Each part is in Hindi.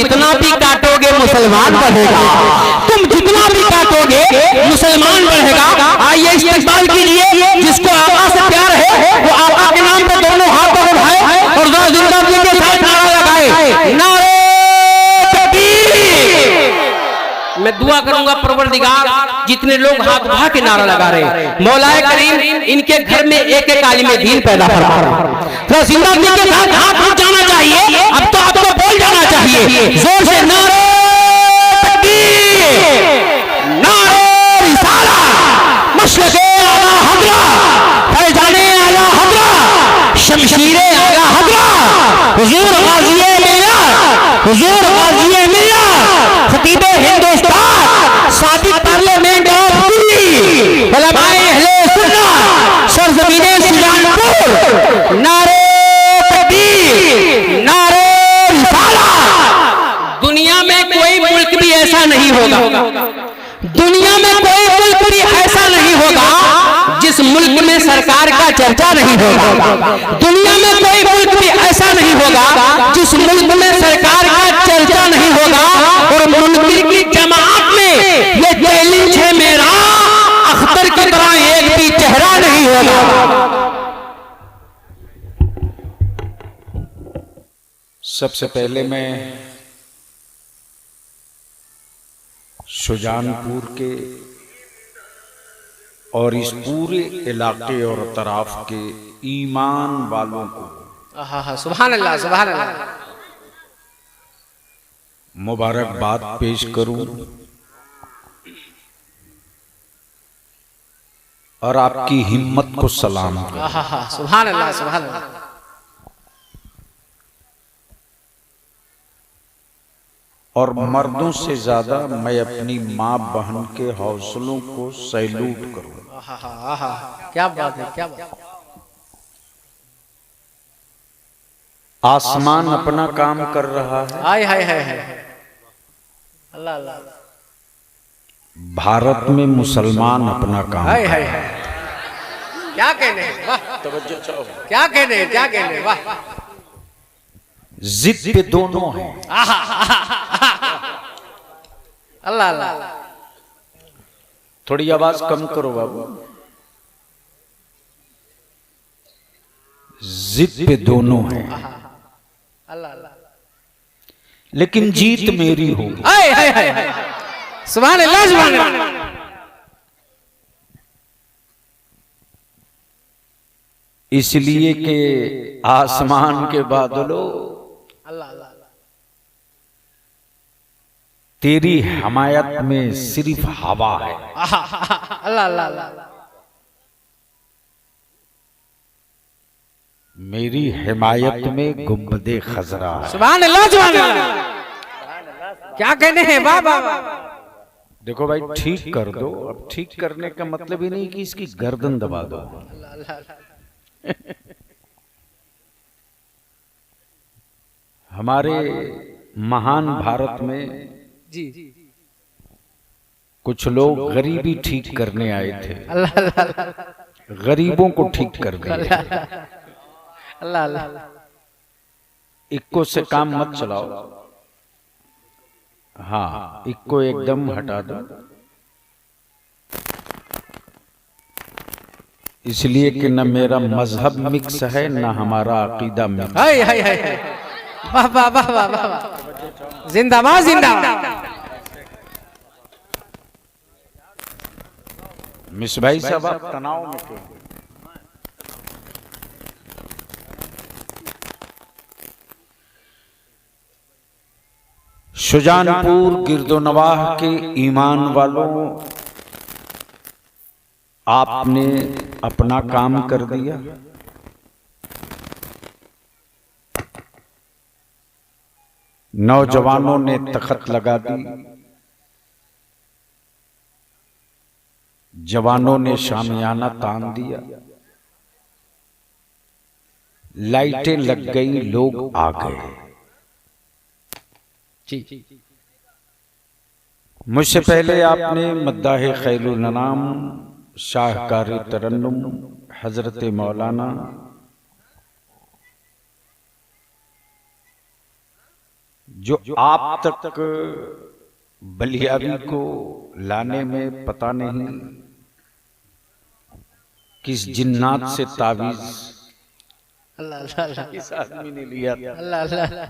जितना भी काटोगे मुसलमान बढ़ेगा, तुम जितना भी काटोगे मुसलमान बढ़ेगा। आइए इस्तेमाल कीजिए, जिसको आका से प्यार है वो आका के नाम पर दोनों हाथों को उठाए और जिंदगी के साथ नारा लगाए, नारे तकबीर। मैं दुआ करूंगा परवरदिगार जितने लोग हाथ उठा के नारा लगा रहे, मौलाए करीम इनके घर में एक एक आलिम दीन पैदा फरमा। तो जिंदगी के साथ हाथ उठ जाना चाहिए, अब तो आपको बोल जाना चाहिए जोर से, नारे तकबीर, नारे रिसाला, मशरक़े आला हज़रा, फैज़ाने आला हज़रा, शमशीरे आला हज़रा, हुज़ूर गाज़िए मिल्लत, हुज़ूर गाज़िए मिल्लत, खतीबे हिंदुस्तान, सादिक पार्लियामेंट ऑफ दिल्ली, उलमाए अहले सुन्नत, सरज़मीने सुजानपुर, नारे तकबीर, नारे रिसाला। दुनिया में कोई मुल्क भी ऐसा नहीं होगा, दुनिया में कोई मुल्क भी ऐसा नहीं होगा जिस मुल्क में सरकार का चर्चा नहीं होगा, दुनिया में कोई मुल्क भी ऐसा नहीं होगा जिस मुल्क में सरकार का चर्चा नहीं होगा। और मुनकिर की जमात में ये चैलेंज है मेरा, अख्तर की तरह एक भी चेहरा नहीं होगा। सबसे पहले मैं शुजानपुर के और इस पूरे इलाके और तराफ के ईमान वालों को सुभान अल्लाह, सुभान अल्लाह, मुबारकबाद पेश करूं और आपकी हिम्मत को सलाम करूं। सुभान अल्लाह, सुभान अल्लाह। और मर्दों से ज्यादा मैं अपनी माँ बहन के हौसलों को सैल्यूट करूं। क्या बात है, क्या बात है। आसमान अपना काम कर रहा है, हाय हाय हाय हाय, अल्लाह अल्लाह, भारत में मुसलमान अपना काम हाय कर हाय रहा हाय, है। क्या कहने, वाह, क्या कहने, क्या कहने, वाह, जिद पे दोनों हैं। अल्लाह अल्लाह। थोड़ी आवाज कम करो बाबू। जिद पे दोनों हैं, अल्लाह अल्लाह, लेकिन जीत मेरी हो। हाय हाय हाय, सुभान अल्लाह, सुभान अल्लाह। इसलिए कि आसमान के बादलों अल्लाह अल्लाह, तेरी हमायत में सिर्फ हवा है। अल्लाह अल्लाह अल्लाह, मेरी हिमायत में गुंबदे खजरा है। सुभान अल्लाह, सुभान अल्लाह, क्या कहने हैं, वाह वाह वाह। देखो भाई, ठीक कर दो। अब ठीक करने का मतलब ही नहीं कि इसकी गर्दन दबा दो। हमारे महान भारत में जी, कुछ लोग गरीबी ठीक करने आए थे, अल्लाह अल्लाह, गरीबों को ठीक कर दिया। अल्लाह अल्लाह, इक्को से काम मत चलाओ, हाँ, इक्को एकदम हटा दो, इसलिए कि न मेरा मजहब मिक्स है न हमारा अकीदा मिक्स। हाय हाय हाय, वाह वाह वाह वाह वाह, जिंदाबाद जिंदाबाद। मिस भाई साहब, आप तनाव में क्यों? शुजानपुर गिरदोनवाह के ईमान वालों, आपने अपना काम कर दिया। नौजवानों ने तख्त लगा दी, जवानों ने शामियाना तान दिया, लाइटें लग गई, लोग आ गए। मुझसे पहले आपने मद्दाह खैरुल अनाम, शाहकार तरन्नुम हजरत मौलाना जो आप तक बलियाबी को लाने में पता नहीं किस जिन्नात से तावीज अल्लाह अल्लाह इस आदमी ने लिया था। अल्लाह अल्लाह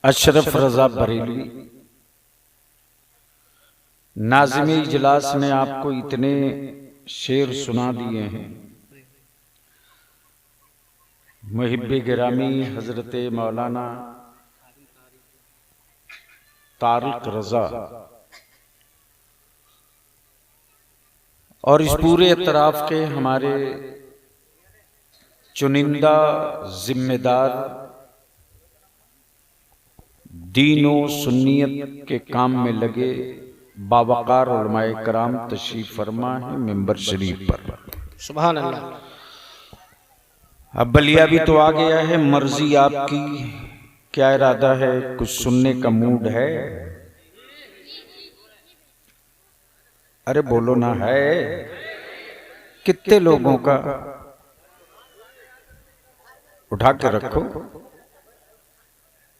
अशरफ रजा बरेलवी। नाज़िम इजलास ने आपको इतने शेर सुना दिए हैं। मुहिब्बे गिरामी हजरत मौलाना तारिक रजा और इस पूरे इतराफ के हमारे चुनिंदा जिम्मेदार दीनो सुन्नियत के काम में लगे बावकार उलमाए कराम तशरीफ फरमा है मिंबर शरीफ पर। सुभान अल्लाह। अब बलिया भी तो आ गया है, मर्जी आपकी, क्या इरादा है, कुछ सुनने का मूड है? अरे बोलो ना, है कितने लोगों का? उठा के रखो,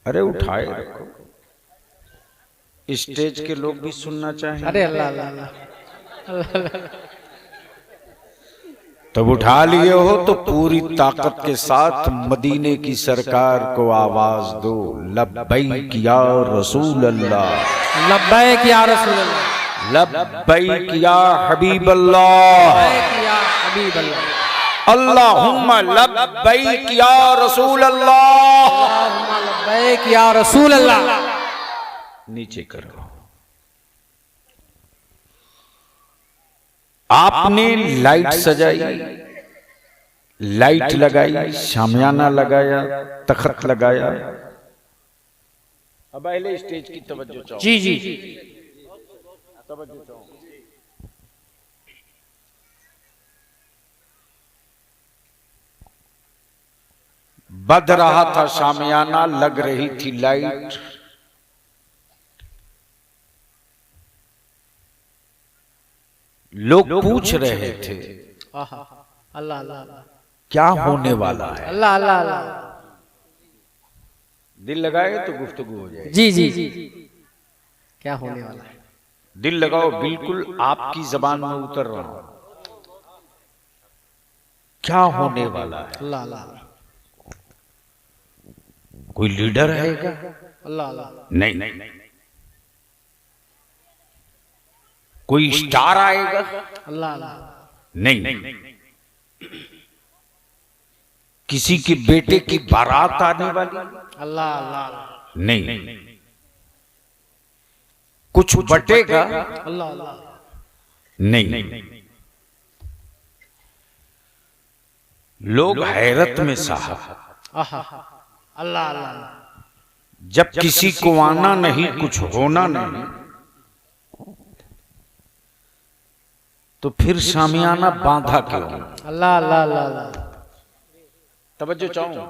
अरे उठाए रखो। स्टेज के लोग भी सुनना चाहें। अरे अल्लाह अल्लाह अल्लाह। तब उठा लिए हो तो पूरी ताकत के साथ मदीने की सरकार को आवाज दो, लब्बैक या रसूल अल्लाह, लब्बैक या रसूल अल्लाह, लब्बैक या हबीब अल्लाह, या हबीब अल्लाह, अल्लाहुम्मा लब्बैक या रसूल अल्लाह, अल्लाहुम्मा लब्बैक या रसूल अल्लाह। नीचे करो। आपने लाइट सजाई, लाइट लगाई, शामियाना लगाया, तख्त लगाया। अब पहले स्टेज की तवज्जो चाहो। जी जी तवज्जो चाहो। बद रहा था शामियाना, लग रही थी लाइट। लोग पूछ रहे थे अल्लाह अल्लाह क्या होने वाला है। अल्लाह अल्लाह अल्लाह। दिल लगाए तो गुफ्तगू हो जाए। जी जी जी। क्या होने वाला है? दिल लगाओ, बिल्कुल आपकी जबान में उतर रहा हूं। क्या होने वाला है? अल्लाह अल्लाह। कोई लीडर आएगा? अल्लाह अल्लाह। नहीं नहीं नहीं। कोई स्टार आएगा? अल्लाह अल्लाह। नहीं। किसी के बेटे की बारात आने वाली? अल्लाह अल्लाह। नहीं। कुछ बटेगा? अल्लाह अल्लाह। नहीं। लोग हैरत में साहब। अल्लाह अल्लाह। जब किसी को आना नहीं, कुछ होना नहीं, तो फिर शामियाना बांधा क्यों? अल्लाह अल्लाह अल्लाह। तवज्जो चाहूं।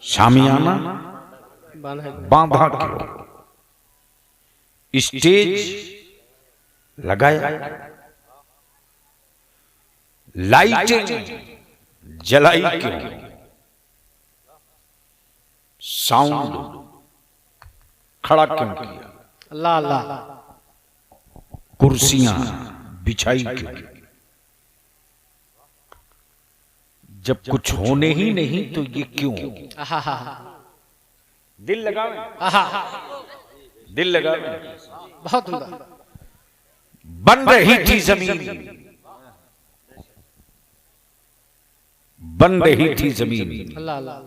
शामियाना बांधा क्यों? स्टेज लगाया, लाइटें जलाई क्यों? साउंड खड़ा क्यों किया? अल्लाह अल्लाह। कुर्सियां बिछाई क्यों? जब कुछ होने ही नहीं तो ये क्यों? दिल लगाओ, दिल लगाओ। बहुत सुंदर। बन रही थी जमीन, बन रही थी जमीन, अल्लाह अल्लाह।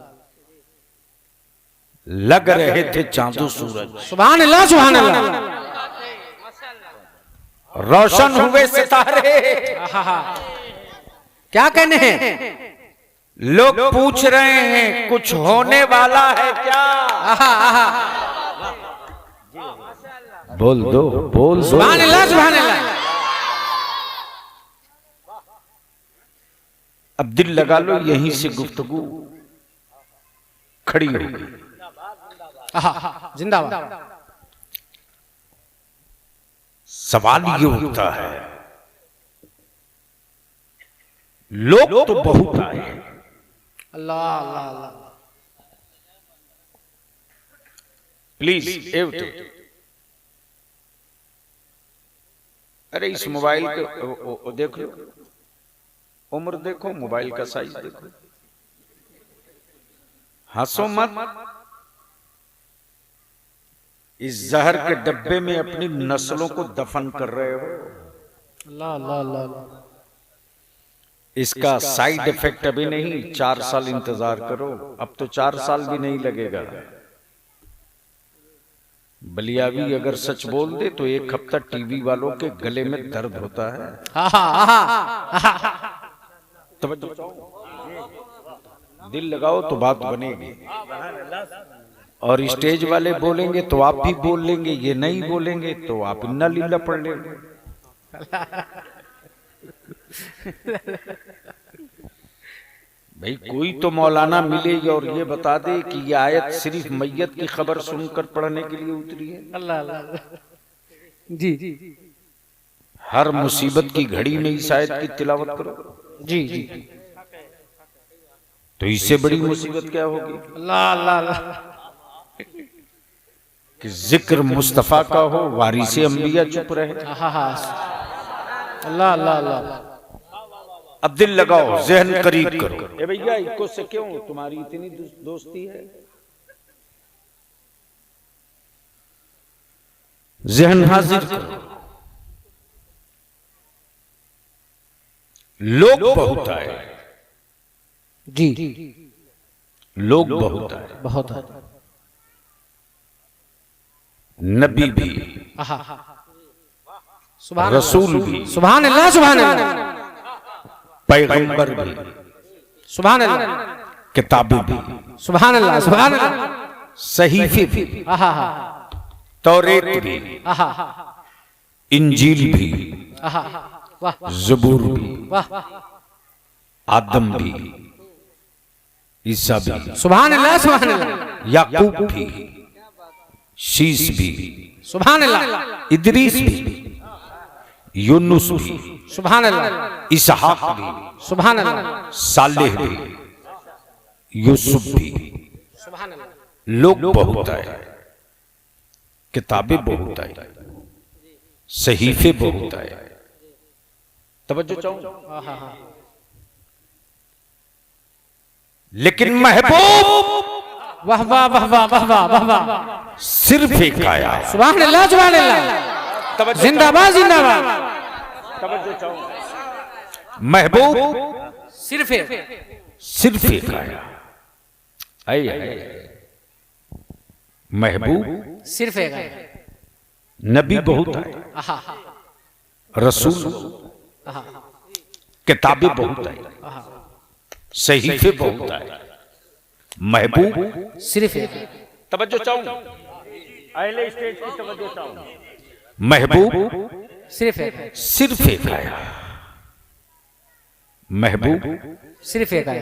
लग रहे थे चांदो सूरज। सुभान अल्लाह सुभान अल्लाह। रोशन हुए सितारे। क्या कहने हैं? लोग पूछ रहे हैं कुछ होने वाला है क्या? बोल दो, बोल दो। सुभान अल्लाह सुभान अल्लाह। अब दिल लगा लो, यहीं से गुफ्तगू खड़ी होगी। जिंदाबाद। सवाल ये उठता है लोग तो बहुत आए। अल्लाह अल्लाह अल्लाह। प्लीज अरे इस मोबाइल के देख लो, उम्र देखो, मोबाइल का साइज देखो, हंसो मत। इस जहर के डब्बे में अपनी नस्लों को दफन कर रहे हो। अल्लाह अल्लाह अल्लाह। इसका साइड इफेक्ट अभी नहीं, 4 साल इंतजार करो। अब तो 4 साल भी नहीं लगेगा। बलियावी अगर सच बोल दे तो 1 हफ्ता टीवी वालों के गले में दर्द होता है। दिल लगाओ तो बात बनेगी। और स्टेज वाले बोलेंगे तो आप भी बोल लेंगे, ये नहीं बोलेंगे तो आप इन्ना लीला पढ़ लेंगे। भाई कोई तो मौलाना मिले और ये बता दे कि ये आयत सिर्फ मैयत की खबर सुनकर पढ़ने के लिए उतरी है। अल्लाह अल्लाह। जी जी। हर मुसीबत की घड़ी में इस आयत की तिलावत करो। जी जी। तो इससे बड़ी मुसीबत क्या होगी? अल्लाह अल्लाह अल्लाह। कि जिक्र मुस्तफा का हो, वारिसे अंबिया चुप रहे। अल्लाह अल्लाह अल्लाह। अब दिल लगाओ, जहन करीब करो। ए भैया इनको से क्यों तुम्हारी इतनी दोस्ती है? जहन हाजिर करो। लोग बहुत आए। जी। लोग बहुत आए, बहुत है। नबी भी, सुभान रसूल भी, सुभान अल्लाह सुभान अल्लाह। पैगंबर भी, सुभान अल्लाह। किताबें भी, सुभान अल्लाह सुभान अल्लाह। सहीफे भी, तौरेत भी, इंजील भी, वाह ज़बूर भी, वाह। आदम भी, ईसा भी, सुभान अल्लाह सुभान अल्लाह। याकूब भी, शीश भी, सुभान अल्लाह। इदरीस भी, यूनुस भी, सुभान अल्लाह। इसहाक भी, सुभान अल्लाह। सालेह भी, यूसुफ भी। सुभान अल्लाह। लोग बहुत आए, किताबें बहुत आई, सहीफे बहुत आए। तवज्जो चाहूं। लेकिन महबूब वाह वाह वाह वाह वाह वाह वाह वाह। सिर्फ एक आया। सुभान अल्लाह सुभान अल्लाह। जिंदाबाद जिंदाबाद। तवज्जो चाहूं। महबूब सिर्फ एक आया। आइए। महबूब सिर्फ एक है। नबी बहुत आए, रसूल, किताबें बहुत आई, सहीफे बहुत आए। महबूब सिर्फ एक। तवज्जो चाहूं, अगले स्टेज की तवज्जो चाहूं। महबूब सिर्फ एक। सिर्फ एक आया। महबूब सिर्फ एक है।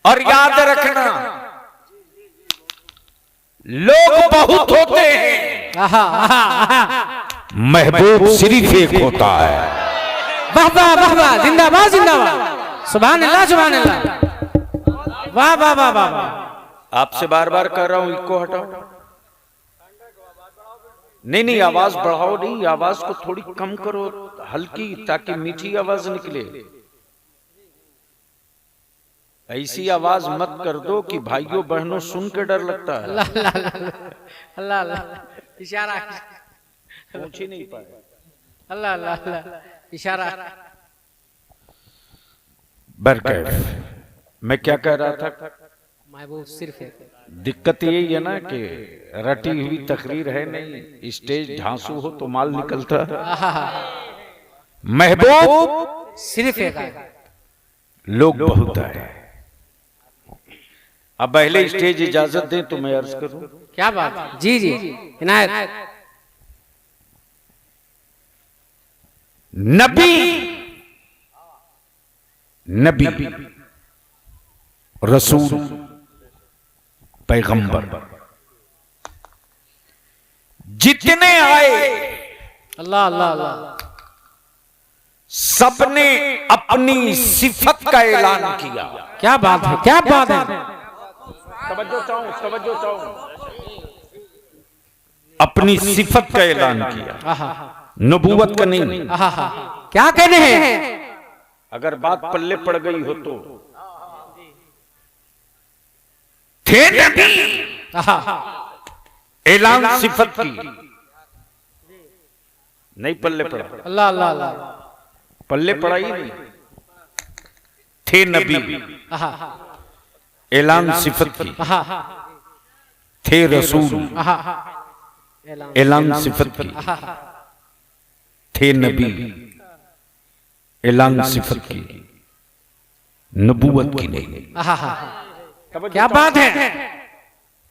और याद रखना, लोग बहुत होते हैं, महबूब सिर्फ एक होता है। वाह वाह वाह वाह। जिंदाबाद जिंदाबाद। सुभान अल्लाह सुभान अल्लाह। वाह वाह वाह वाह। आपसे बार बार कह रहा हूं, इनको हटाओ। नहीं, आवाज बढ़ाओ नहीं, आवाज को थोड़ी कम करो, हल्की, ताकि मीठी आवाज निकले। ऐसी आवाज मत कर दो कि भाइयों बहनों सुन के डर लगता है। अल्लाह अल्लाह। इशारा पहुंच ही नहीं पाए। अल्लाह अल्लाह। इशारा। बरकैफ मैं क्या कह रहा था? महबूब सिर्फ एक। दिक्कत यही है ना कि रटी हुई तकरीर है नहीं, स्टेज ढांसू हो तो माल निकलता है। महबूब सिर्फ एक है। लोग बहुत आए। अब पहले स्टेज इजाजत दें तो मैं अर्ज करूं। क्या बात। जी जी इनायत। नबी रसूल, पैगंबर जितने आए, अल्लाह अल्लाह अल्लाह। सबने अपनी सिफत का ऐलान किया। क्या बात है, क्या बात है। तवज्जो चाहूं। अपनी सिफत का ऐलान किया, नबूवत का नहीं। क्या कहने हैं? अगर बात पल्ले पड़ गई हो तो थे नबी, ऐलान सिफत की, नहीं पल्ले पड़ा। अल्लाह अल्लाह अल्लाह। पल्ले पड़ा ही नहीं। थे नबी, ऐलान सिफत की। थे रसूल, ऐलान सिफत की। थे नबी, ऐलान सिफत की, नबूवत की नहीं। क्या बात है।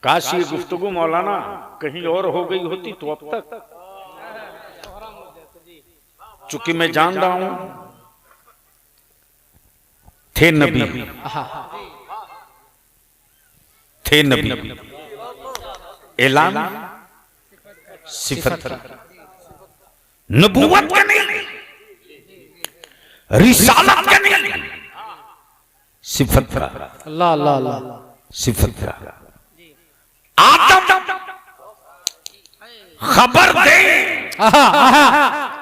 काश ये गुफ्तगू मौलाना कहीं और हो गई होती तो अब तक, चूंकि मैं जान रहा हूं थे नबी, थे नबी, ऐलान सिफत का, नबूवत का नहीं, रिसालत का नहीं, सिफत का। अल्लाह अल्लाह अल्लाह। सिफत का। आदम खबर दे।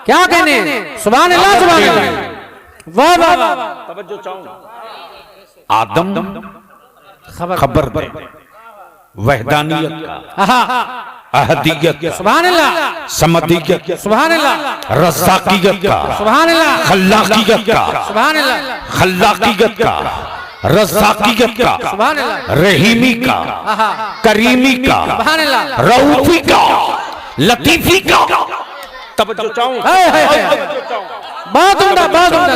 क्या कहने? सुभान अल्लाह सुभान अल्लाह। वाह वाह वाह। तवज्जो चाहूं। आदम खबर दे वहदानियत का, अहदियत का, सुभान अल्लाह, समदियत का, सुभान अल्लाह, रज़ाकियत का, सुभान अल्लाह, खल्लाकियत का, सुभान अल्लाह, खल्लाकियत का, रज़ाकियत का, सुभान अल्लाह, रहीमी का, करीमी का, सुभान अल्लाह, रऊफी का, लतीफी का। तवज्जो चाहूं। बहुत उम्दा,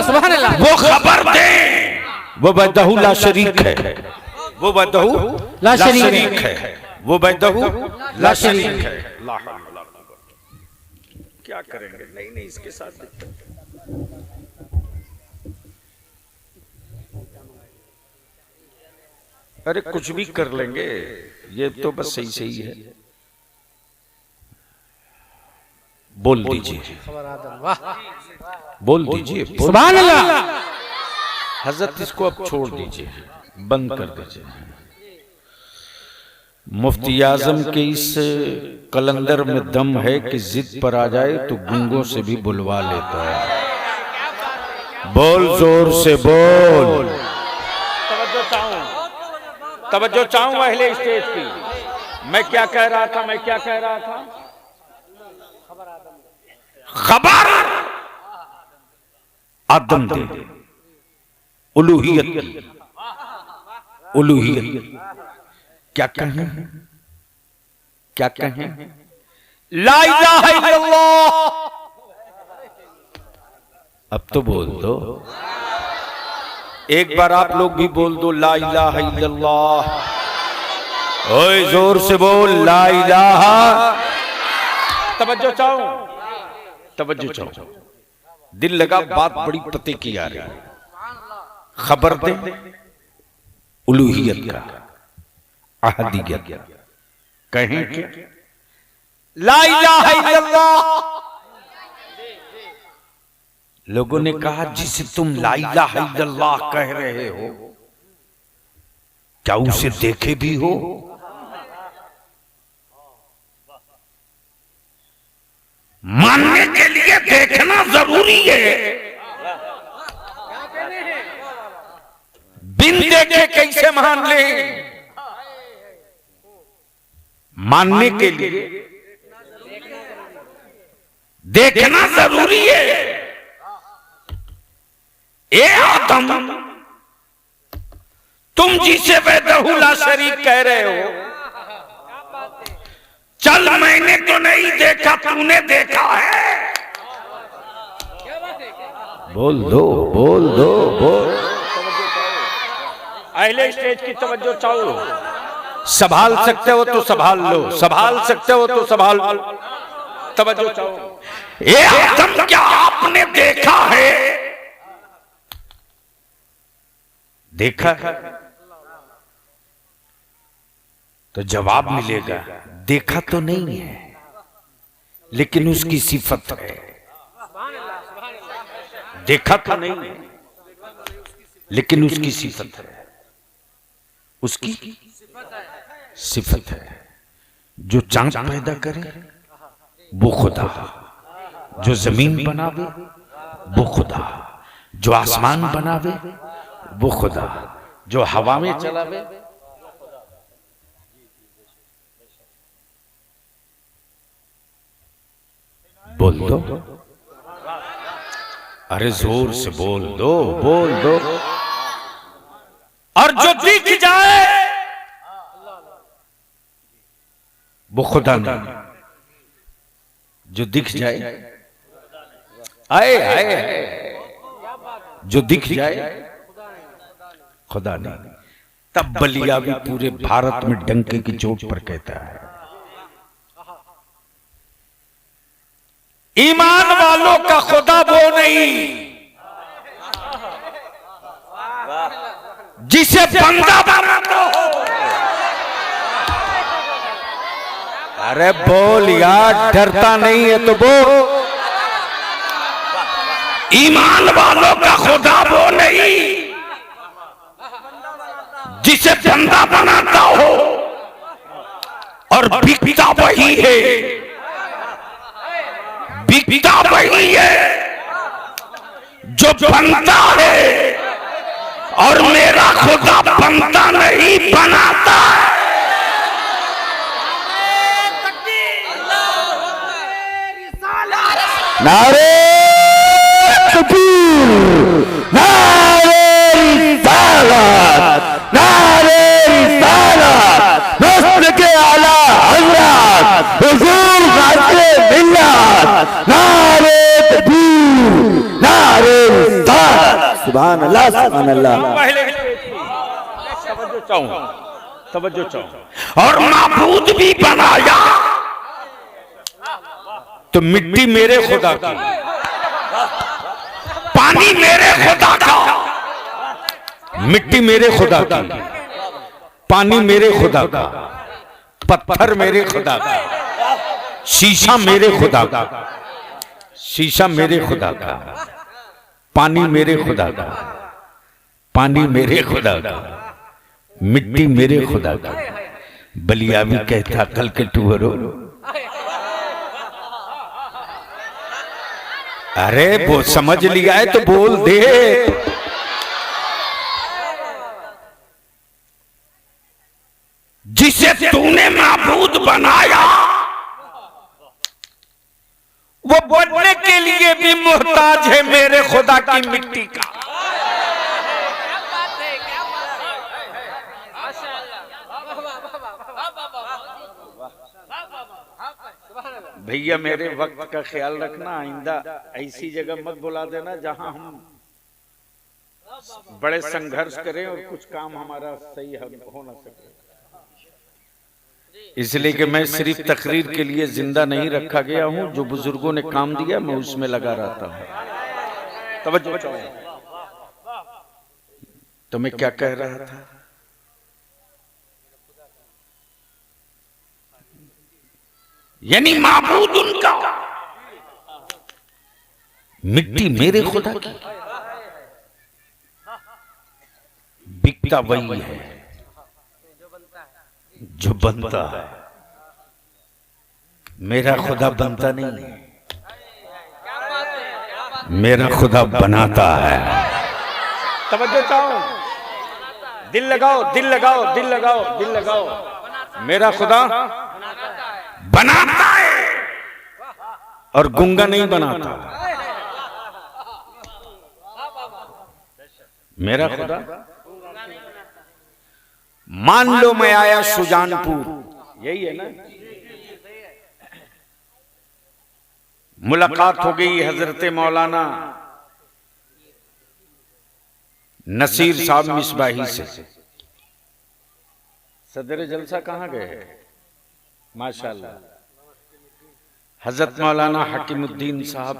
सुभान अल्लाह। वो खबर दे, वो वहदहू ला शरीक है, वो वहदहू ला शरीक है, वो वहदहू ला शरीक है। क्या करेंगे? नहीं इसके साथ अरे कुछ भी कर लेंगे, ये तो बस सही है। बोल दीजिए, बोल दीजिए, सुभान अल्लाह। हजरत इसको अब छोड़ दीजिए, बंद कर दीजिए। मुफ्ती आजम के इस कलंदर में दम है कि जिद पर आ जाए तो गूंगों से भी बुलवा लेता है। बोल जोर से बोल। तवज्जो चाहूं अहले स्टेज की। मैं क्या कह रहा था? खबर आदम दे, उलूहियत की, उलूहियत। क्या कहें? ला इलाहा इल्लल्लाह। अब तो बोल दो, एक बार आप लोग भी बोल दो, ला इलाहा इल्लल्लाह। ओए जोर से बोल, ला इलाहा। तवज्जो चाहूं। दिल लगा, बात बड़ी पते की आ रही है। खबर दे उलूहियत का, अहदियत का। कहें कि ला इलाहा इल्लल्लाह। लोगों ने कहा, जिसे तुम ला इलाहा इल्लल्लाह कह रहे हो, क्या उसे देखे भी हो? मानने के लिए देखना जरूरी है। बिन देखे कैसे मान ले? मानने के लिए देखना जरूरी है। ए आदम, तुम जिसे वहदहू ला शरीक कह रहे हो, चल मैंने तो नहीं देखा, तूने देखा है। बोल दो। अहले स्टेज की तवज्जो चाहो। संभाल सकते हो तो संभाल लो, संभाल सकते हो तो संभाल लो। तवज्जो चाहो। ये आदम, क्या आपने देखा है? देखा है तो जवाब मिलेगा, देखा तो नहीं है लेकिन उसकी सिफत है। देखा तो नहीं, लेकिन उसकी सिफत है, उसकी सिफत है। जो चांद पैदा करे वो खुदा, जो जमीन बनावे वो खुदा, जो आसमान बनावे वो खुदा, जो हवा में चलावे। बोल दो, अरे जोर से बोल दो, बोल दो। और जो दिख जाए वो खुदा नहीं, जो दिख जाए, आए आए, जो दिख जाए खुदा नहीं। तब बलिया भी पूरे भारत में डंके की चोट पर कहता है, ईमान वालों का खुदा वो नहीं जिसे बंदा बनाता हो। अरे बोल यार, डरता नहीं है तो बोल। ईमान वालों का खुदा वो नहीं जिसे बंदा बनाता हो, और बिकता वही है, बिकता वही है जो बनता है, और मेरा खुदा बनता नहीं बनाता है। नारे तकबीर, नारे रिसालत, नारे रिसालत, नस्ल के आला हज़रत हुजूर गाज़ी मिल्लत, नारे तकबीर, नारे रिसालत। सुभान अल्लाह, सुभान अल्लाह। पहले तवज्जो चाहूं, तवज्जो चाहूं। और माबूद भी बनाया तो मिट्टी मेरे खुदा की, पानी मेरे खुदा का, मिट्टी मेरे खुदा की, पानी मेरे खुदा का, पत्थर मेरे खुदा का, शीशा मेरे खुदा का, शीशा मेरे खुदा का, पानी मेरे खुदा का, पानी मेरे खुदा का, मिट्टी मेरे खुदा का। बलियावी कहता कल के टूरो, अरे वो समझ लिया है तो बोल दे। जिसे तूने माबूद बनाया वो बनने के लिए भी मोहताज है मेरे खुदा की मिट्टी का। भैया मेरे वक्त का ख्याल रखना, आइंदा ऐसी जगह मत बुला देना जहां हम बड़े संघर्ष करें और कुछ काम हमारा सही हो ना सके। इसलिए कि मैं सिर्फ तकरीर के लिए जिंदा नहीं रखा गया हूं, जो बुजुर्गों ने काम दिया मैं उसमें लगा रहता हूं। तवज्जो तो मैं क्या कह रहा था? यानी माबूद उनका, मिट्टी मेरे खुदा की, बिकता वही है जो बनता है, मेरा खुदा बनता नहीं है, मेरा खुदा बनाता है। तवज्जो चाहो, दिल लगाओ, दिल लगाओ, दिल लगाओ, दिल लगाओ। मेरा खुदा बनाता है और गूंगा नहीं बनाता। मेरा खुदा, मान लो मैं आया सुजानपुर, यही है ना, मुलाकात हो गई हजरत मौलाना नसीर साहब मिसबाही से। सदर जलसा कहां गए? माशाल्लाह। हजरत मौलाना हकीमुद्दीन साहब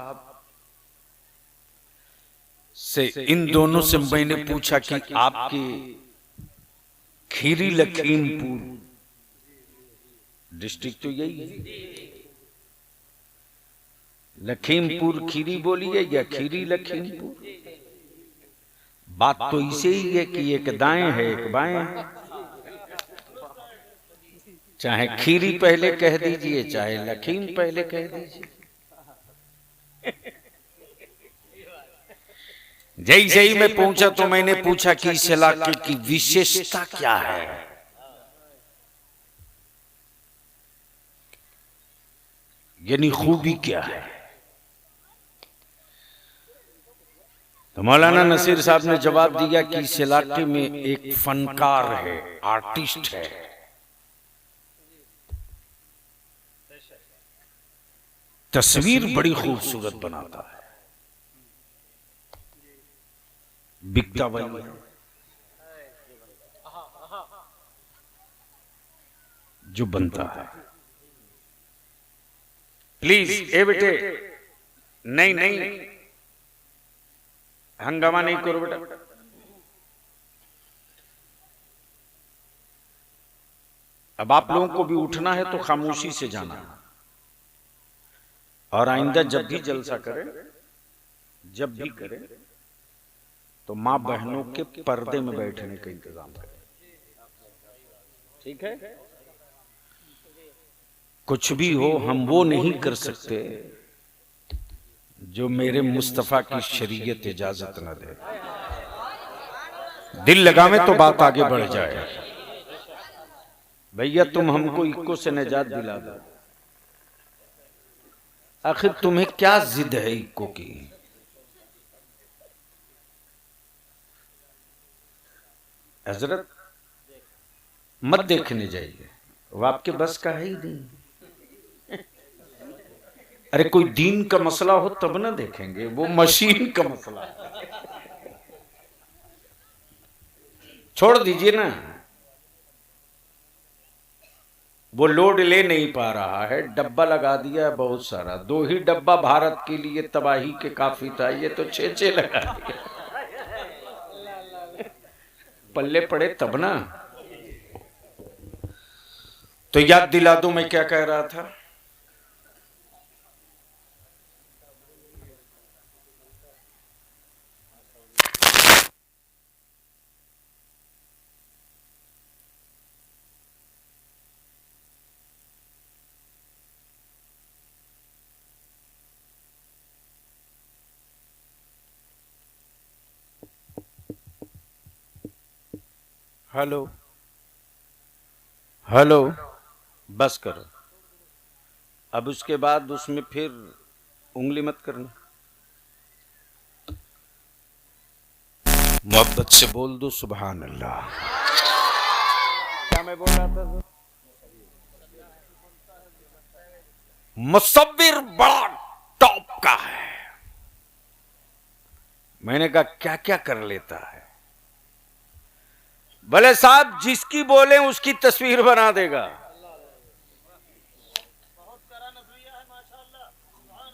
से, इन दोनों से मैंने पूछा कि आपके खीरी लखीमपुर डिस्ट्रिक्ट तो यही है, लखीमपुर खीरी बोलिए या खीरी लखीमपुर, बात तो इसे ही है कि एक दाएं है एक बाएं है। चाहे खीरी पहले कह दीजिए चाहे लखीम पहले कह दीजिए। जैसे ही मैं पहुंचा तो मैंने पूछा कि इस इलाके की विशेषता क्या है। यानी खूबी क्या है। तो मौलाना नसीर साहब ने जवाब दिया कि इस इलाके में एक फनकार है, आर्टिस्ट है, तस्वीर बड़ी खूबसूरत बनाता है, बिकता वही है जो बनता है। प्लीज ए बेटे, नहीं नहीं हंगामा नहीं करो बेटा। अब आप लोगों को भी उठना है तो खामोशी से जाना, और आइंदा जब भी जलसा करे, जब भी करे तो मां बहनों के पर्दे में बैठने का इंतजाम करें, ठीक है। कुछ भी हो, हम वो नहीं कर सकते जो मेरे मुस्तफा की शरीयत इजाजत न दे। दिल लगावे तो बात आगे बढ़ जाए। भैया तुम हमको इक्को से निजात दिला दो, आखिर तुम्हें क्या जिद है इक्को की। हजरत मत देखने जाइए, वो आपके बस का है ही नहीं। अरे कोई दीन का मसला हो तब ना देखेंगे, वो मशीन का मसला है, छोड़ दीजिए ना। वो लोड ले नहीं पा रहा है, डब्बा लगा दिया है बहुत सारा, 2 ही डब्बा भारत के लिए तबाही के काफी था, ये तो 6-6 लगा दिया। पल्ले पड़े तब ना। तो याद दिला दूं मैं क्या कह रहा था। हेलो हेलो, बस करो अब, उसके बाद उसमें फिर उंगली मत करना। मोहब्बत से बोल दो सुभान अल्लाह। क्या मैं बोल रहा था? मुसव्विर बड़ा टॉप का है। मैंने कहा क्या क्या कर लेता है? भले साहब जिसकी बोले उसकी तस्वीर बना देगा,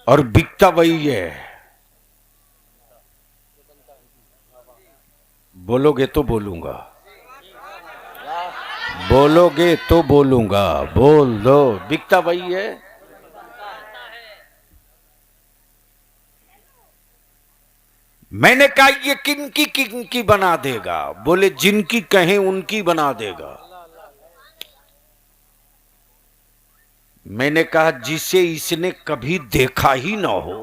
और बिकता वही है। बोलोगे तो बोलूंगा, बोलोगे तो बोलूंगा, बोल दो, बिकता वही है। मैंने कहा ये किनकी बना देगा? बोले जिनकी कहें उनकी बना देगा। मैंने कहा जिसे इसने कभी देखा ही ना हो,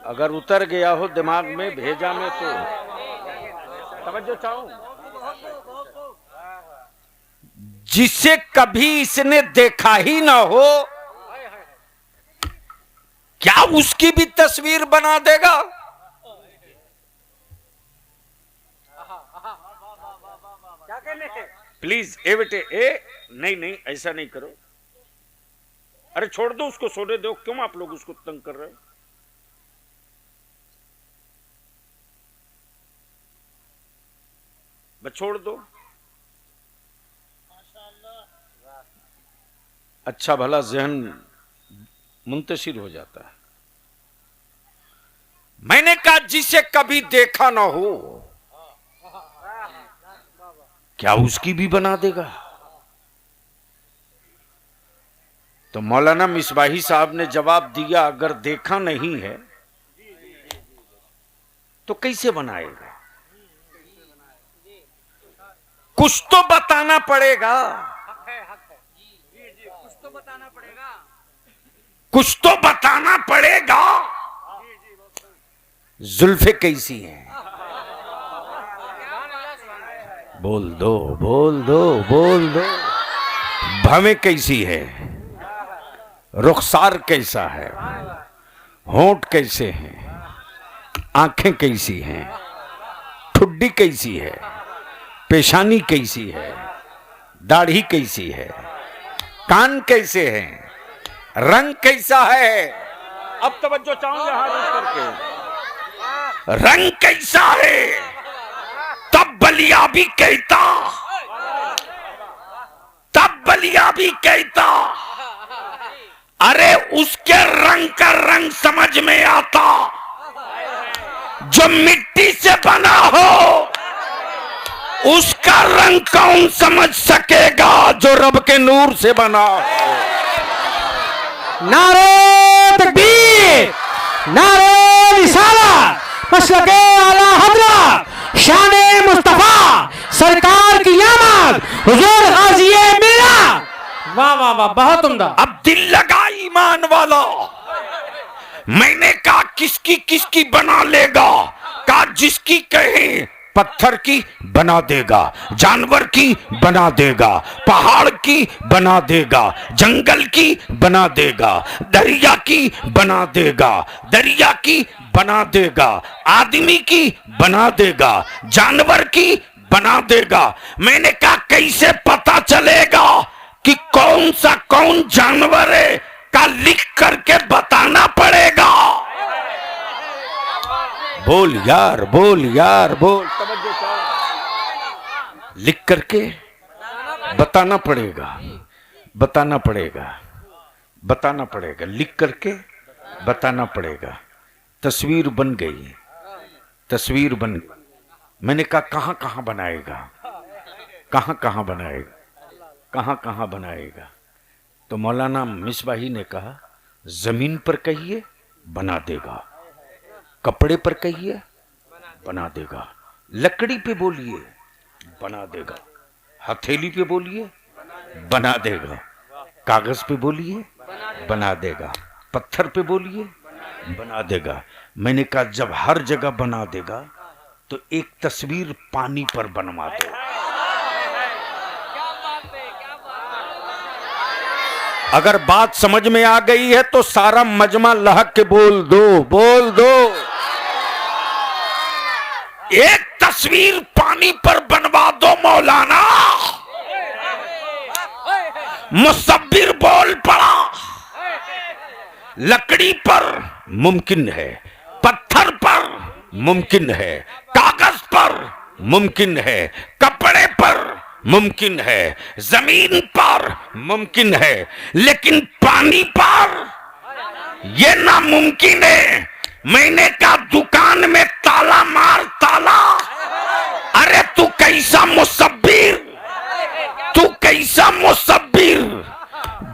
अगर उतर गया हो दिमाग में भेजा में तो तवज्जो चाहूं, जिसे कभी इसने देखा ही ना हो, क्या उसकी भी तस्वीर बना देगा? प्लीज ए बेटे ए, नहीं नहीं ऐसा नहीं करो। अरे छोड़ दो उसको, सोने दो, क्यों आप लोग उसको तंग कर रहे हो? बस छोड़ दो। अच्छा भला जहन मुंतशिर हो जाता है। मैंने कहा जिसे कभी देखा ना हो, क्या उसकी भी बना देगा? तो मौलाना मिसबाही साहब ने जवाब दिया, अगर देखा नहीं है तो कैसे बनाएगा? कुछ तो बताना पड़ेगा, कुछ तो बताना पड़ेगा। जुल्फे कैसी हैं? बोल दो, बोल दो, बोल दो। भवें कैसी है? रुखसार कैसा है? होंठ कैसे हैं? आंखें कैसी हैं? ठुड्डी कैसी है? पेशानी कैसी है? दाढ़ी कैसी है? कान कैसे हैं? रंग कैसा है? अब तवज्जो चाहूंगा हाथ करके। रंग कैसा है? तब बलिया भी कहता, तब बलिया भी कहता, अरे उसके रंग का रंग समझ में आता जो मिट्टी से बना हो। उसका रंग कौन समझ सकेगा जो रब के नूर से बना हो। नारे तकबीर, नारे रिसालत, मसलके आला हज़रत, शान मुस्तफा, सरकार की आमद, हुजूर गाज़िए मिल्लत। वाह वाह वाह, बहुत उम्दा। अब दिल लगा ईमान वाला। मैंने कहा किसकी किसकी बना लेगा? कहा जिसकी कहे पत्थर की बना देगा, जानवर की बना देगा, पहाड़ की बना देगा, जंगल की बना देगा, दरिया की बना देगा, दरिया की बना देगा, आदमी की बना देगा, जानवर की बना देगा। मैंने कहा कैसे पता चलेगा कि कौन सा कौन जानवर है? का लिख करके बताना पड़ेगा। बोल यार, बोल यार, बोल। लिख करके बताना पड़ेगा, बताना पड़ेगा, बताना पड़ेगा, लिख करके बताना पड़ेगा। तस्वीर बन गई, तस्वीर बन गई। मैंने कहा कहां कहां बनाएगा, कहां कहां बनाएगा, कहां कहां बनाएगा? तो मौलाना मिसबाही ने कहा जमीन पर कहिए बना देगा, कपड़े पर कहिए बना देगा, लकड़ी पे बोलिए बना देगा, हथेली पे बोलिए बना देगा, कागज पे बोलिए बना देगा, पत्थर पे बोलिए बना देगा। मैंने कहा जब हर जगह बना देगा तो एक तस्वीर पानी पर बनवा दो। अगर बात समझ में आ गई है तो सारा मजमा लहक के बोल दो, बोल दो। एक तस्वीर पानी पर बनवा दो मौलाना। मुसब्बिर बोल पड़ा। लकड़ी पर मुमकिन है, पत्थर पर मुमकिन है, कागज पर मुमकिन है, कपड़े पर मुमकिन है, जमीन पर मुमकिन है, लेकिन पानी पर यह नामुमकिन है। मैंने कहा दुकान में ताला मार ताला। अरे तू कैसा मुसब्बिर, तू कैसा मुसब्बिर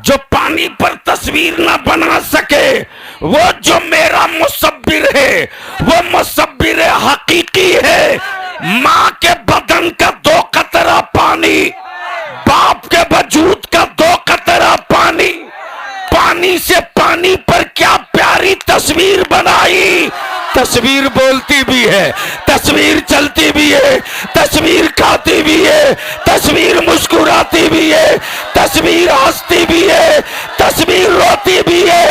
जो पानी पर तस्वीर ना बना सके। वो जो मेरा मुसब्बिर है वो मुसब्बिर हकीकी है। माँ के बदन का 2 कतरा पानी, बाप के वजूद का 2 कतरा पानी, पानी से पानी पर क्या प्यारी तस्वीर बनाई। तस्वीर बोलती भी है, तस्वीर चलती भी है, तस्वीर खाती भी है, तस्वीर मुस्कुराती भी है, तस्वीर हंसती भी है, तस्वीर रोती भी है,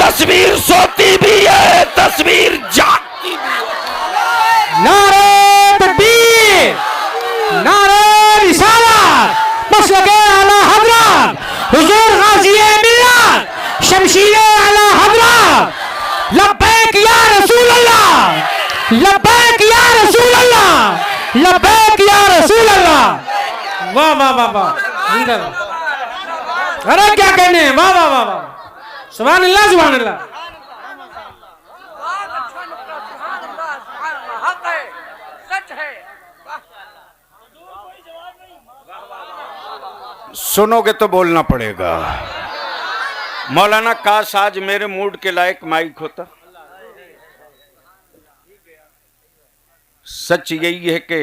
तस्वीर सोती भी है, तस्वीर जागती भी है। नारे तकबीर, नारे रिसालत, मसलके आला हज़रत, हुजूर गाज़िए मिल्लत, शमशीरे आला हज़रत। लब्बैक या रसूल अल्लाह, लब्बैक या रसूल अल्लाह, लब्बैक या रसूल अल्लाह। वाह वाह वाह वाह, अंदर। अरे क्या कहने हैं, वाह वाह वाह वाह, सुभान अल्लाह, सुभान अल्लाह। सुनोगे तो बोलना पड़ेगा। मौलाना काश आज मेरे मूड के लायक माइक होता। सच यही है कि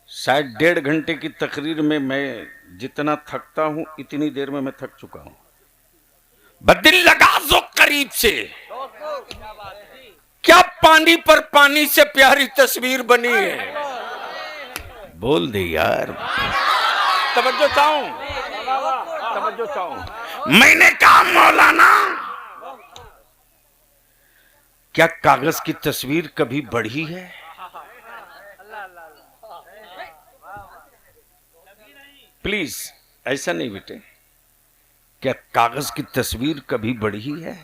शायद 1.5 घंटे की तकरीर में मैं जितना थकता हूं इतनी देर में मैं थक चुका हूं। बदिल लगा जो करीब से, क्या पानी पर पानी से प्यारी तस्वीर बनी है। बोल दे यार, तवज्जो चाहूं, तवज्जो चाहूं। मैंने कहा मौलाना, क्या कागज की तस्वीर कभी बढ़ी है? प्लीज ऐसा नहीं बेटे, क्या कागज की तस्वीर कभी बढ़ी है?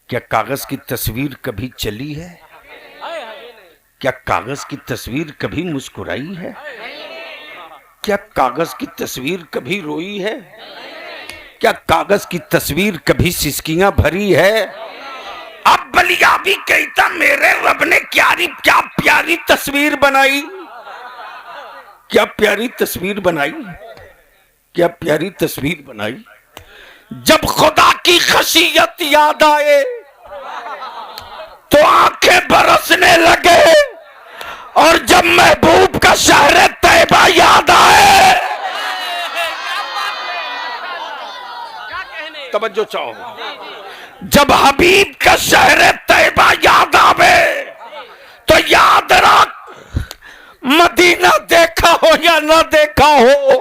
क्या कागज की तस्वीर कभी चली है? क्या कागज की तस्वीर कभी मुस्कुराई है? क्या कागज की तस्वीर कभी रोई है? क्या कागज की तस्वीर कभी सिसकियां भरी है? अब बलिया भी कहता मेरे रब ने क्या प्यारी तस्वीर बनाई, क्या प्यारी तस्वीर बनाई, क्या प्यारी तस्वीर बनाई। जब खुदा की खशियत याद आए तो आंखें बरसने लगे, और जब महबूब का शहर तैयबा याद आए, तवज्जो चाहो, जब हबीब का शहर तैयबा याद आवे तो याद रख, मदीना देखा हो या ना देखा हो,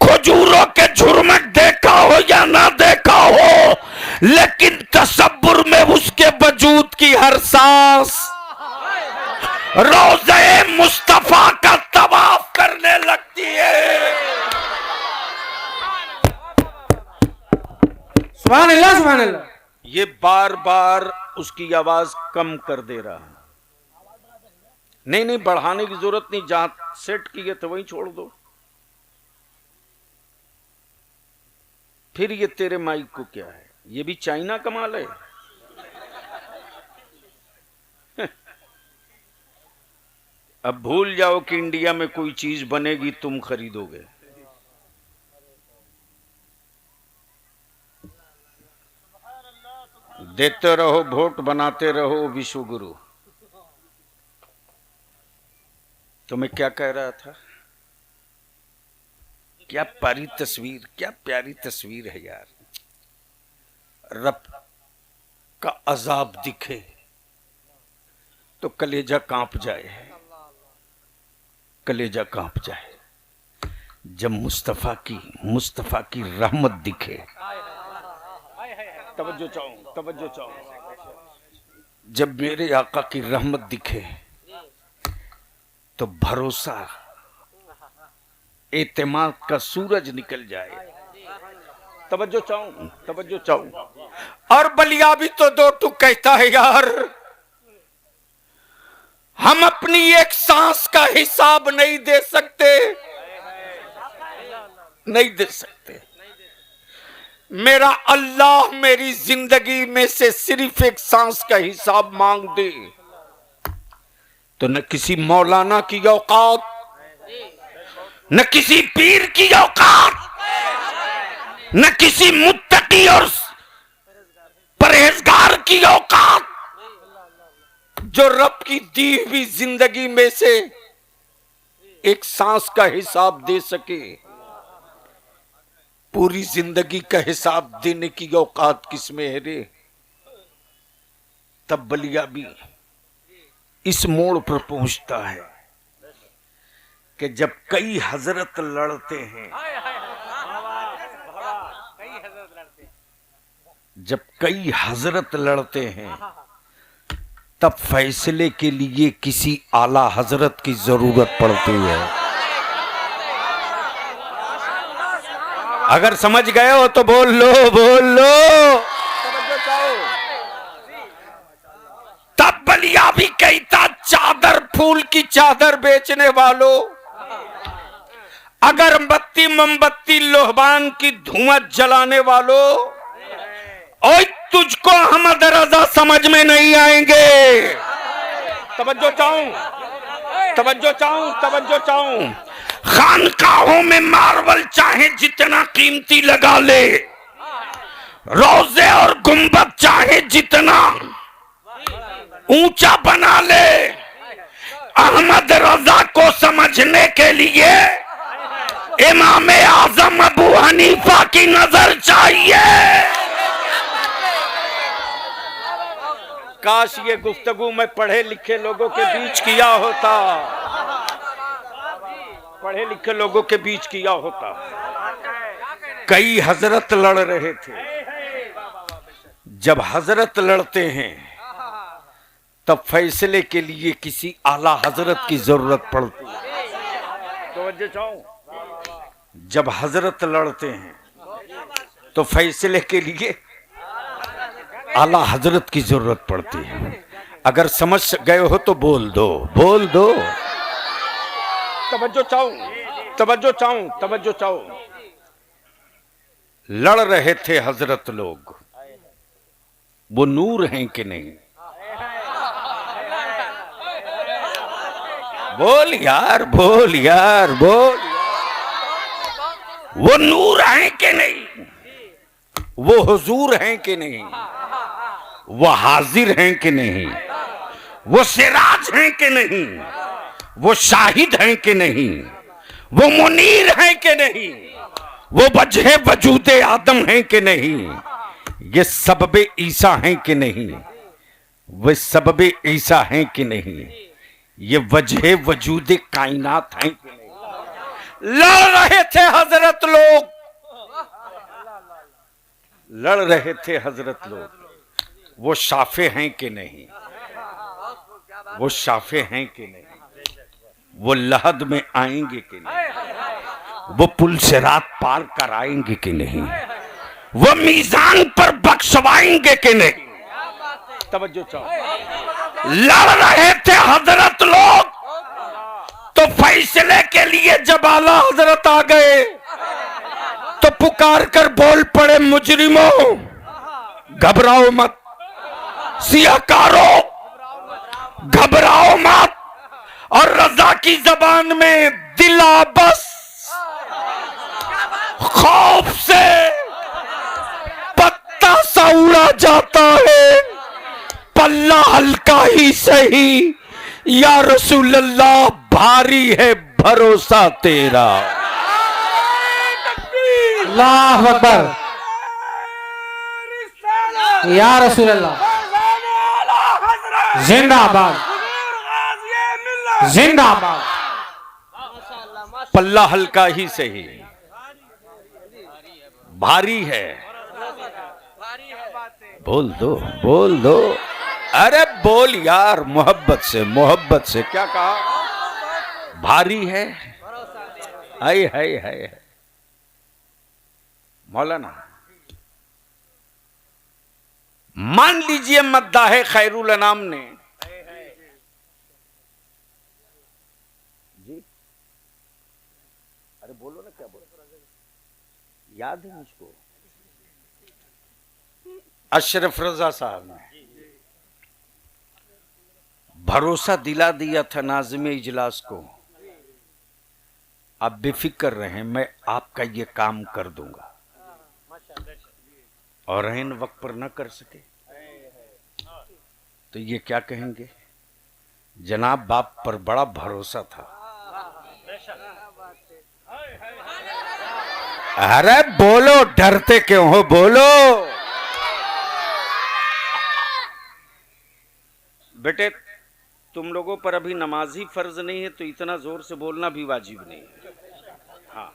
खजूरों के झुरमुट देखा हो या ना देखा हो, लेकिन तसब्बुर में उसके वजूद की हर सांस रोज़े मुस्तफा का तवाफ करने लगती है। सुभान अल्लाह, सुभान अल्लाह। ये बार बार उसकी आवाज कम कर दे रहा है। नहीं बढ़ाने की जरूरत नहीं, जहां सेट की है तो वहीं छोड़ दो। फिर ये तेरे माइक को क्या है, ये भी चाइना का माल है। अब भूल जाओ कि इंडिया में कोई चीज बनेगी तुम खरीदोगे। देते रहो वोट, बनाते रहो विश्व गुरु। तो मैं क्या कह रहा था, क्या प्यारी तस्वीर, क्या प्यारी तस्वीर है यार। रब का अजाब दिखे तो कलेजा कांप जाए, कलेजा कांप जाए। जब मुस्तफा की रहमत दिखे, तवज्जो चाहूं, तवज्जो चाहूं। जब मेरे आका की रहमत दिखे तो भरोसा, एतमाद का सूरज निकल जाए। तवज्जो चाहूं, तवज्जो चाहूं। और बलिया भी तो दो टूक कहता है यार, हम अपनी एक सांस का हिसाब नहीं दे सकते, नहीं दे सकते। मेरा अल्लाह मेरी जिंदगी में से सिर्फ एक सांस का हिसाब मांग दे तो न किसी मौलाना की औकात, न किसी पीर की औकात, न किसी मुत्तकी और परहेजगार की औकात, जो रब की दी हुई जिंदगी में से एक सांस का हिसाब दे सके। पूरी जिंदगी का हिसाब देने की औकात किसमें है रे। तब बलिया भी इस मोड़ पर पहुंचता है कि जब कई हजरत लड़ते हैं, जब कई हजरत लड़ते हैं, तब फैसले के लिए किसी आला हजरत की जरूरत पड़ती है। अगर समझ गए हो तो बोल लो, बोल लो। तब बलिया भी कहता, चादर फूल की चादर बेचने वालों, अगरबत्ती मोमबत्ती लोहबान की धुआं जलाने वालों, और तुझको अहमद रजा समझ में नहीं आएंगे। तवज्जो चाहूं, तवज्जो चाहूं, तवज्जो चाहूं। खानकाहों में मार्बल चाहे जितना कीमती लगा ले, रोजे और गुंबद चाहे जितना ऊंचा बना ले, अहमद रजा को समझने के लिए इमाम आजम अबू हनीफा की नजर चाहिए। काश ये गुफ्तगू मैं पढ़े लिखे लोगों के बीच किया होता, पढ़े लिखे लोगों के बीच किया होता। कई हजरत लड़ रहे थे। जब हजरत लड़ते हैं तब फैसले के लिए किसी आला हजरत की जरूरत पड़ती है। तवज्जो चाहो, जब हजरत लड़ते हैं तो फैसले के लिए आला हजरत की जरूरत पड़ती है। अगर समझ गए हो तो बोल दो, बोल दो। तवज्जो चाहो, तवज्जो चाहो, तवज्जो चाहो। लड़ रहे थे हजरत लोग, वो नूर हैं कि नहीं? बोल यार, बोल यार, बोल। वो नूर हैं कि नहीं? वो हुजूर हैं कि नहीं? वो हाजिर हैं कि नहीं? वो सिराज हैं कि नहीं? वो शाहिद हैं कि नहीं? वो मुनीर हैं कि नहीं? वो वजह वजूदे आदम हैं कि नहीं? ये सबबे ईसा हैं कि नहीं? वे सबबे ईसा हैं कि नहीं? ये वजह वजूदे कायनात हैं कि नहीं? लड़ रहे थे हजरत लोग, लड़ रहे थे हजरत लोग। वो शाफे हैं कि नहीं? वो शाफे हैं कि नहीं? वो लहद में आएंगे कि नहीं? वो पुल से रात पार कराएंगे कि नहीं? वो मीजान पर बख्शवाएंगे कि नहीं? तवज्जो चाहो। लड़ रहे थे हजरत लोग, तो फैसले के लिए जब आला हजरत आ गए तो पुकार कर बोल पड़े, मुजरिमों घबराओ मत, सियाकारों घबराओ मत। और रजा की जबान में दिला बस खौफ से पत्ता सा उड़ा जाता है, पल्ला हल्का ही सही, या रसूल अल्लाह भारी है भरोसा तेरा। अल्लाह अकबर, या रसूल अल्लाह, जिंदाबाद जिंदाबाद। पल्ला हल्का ही सही, भारी है। बोल दो, बोल दो। अरे बोल यार, मोहब्बत से, मोहब्बत से। क्या कहा? भारी है। हाय हाय हाय। मौलाना मान लीजिए मद्दाह खैरुल अनाम ने जी, अरे बोलो ना, क्या बोलो? याद है मुझको, अशरफ रजा साहब ने भरोसा दिला दिया था नाज़िम इजलास को, आप बेफिक्र रहें, मैं आपका ये काम कर दूंगा। और ऐन वक्त पर न कर सके तो ये क्या कहेंगे? जनाब बाप पर बड़ा भरोसा था। अरे बोलो, डरते क्यों हो? बोलो बेटे, तुम लोगों पर अभी नमाज ही फर्ज नहीं है तो इतना जोर से बोलना भी वाजिब नहीं है। हाँ,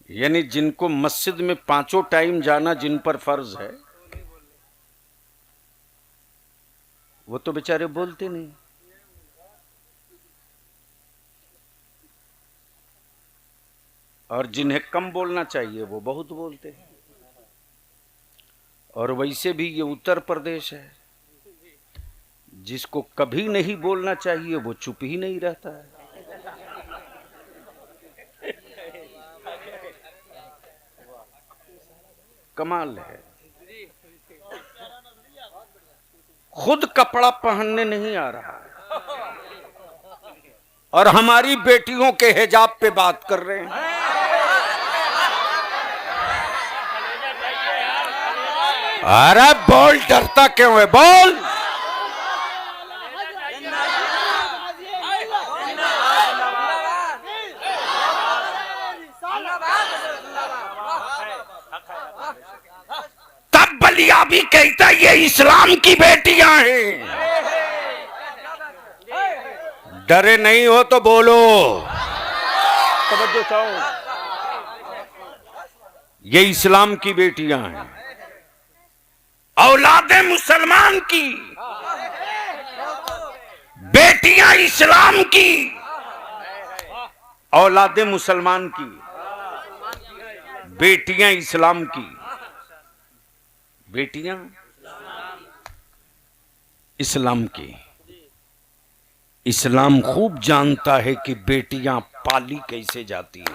यानी जिनको मस्जिद में 5 टाइम जाना जिन पर फर्ज है, वो तो बेचारे बोलते नहीं। और जिन्हें कम बोलना चाहिए वो बहुत बोलते हैं। और वैसे भी ये उत्तर प्रदेश है, जिसको कभी नहीं बोलना चाहिए वो चुप ही नहीं रहता है। कमाल है। खुद कपड़ा पहनने नहीं आ रहा है और हमारी बेटियों के हिजाब पे बात कर रहे हैं। अरे बोल, डरता क्यों है, बोल। तब बलिया भी कहता है ये इस्लाम की बेटियां हैं। डरे नहीं हो तो बोलो। तवज्जो चाहो, ये इस्लाम की बेटियां हैं, औलादे मुसलमान की, बेटियां इस्लाम की, औलादे मुसलमान की, बेटियां इस्लाम की, बेटियां इस्लाम की। इस्लाम खूब जानता है कि बेटियां पाली कैसे जाती हैं।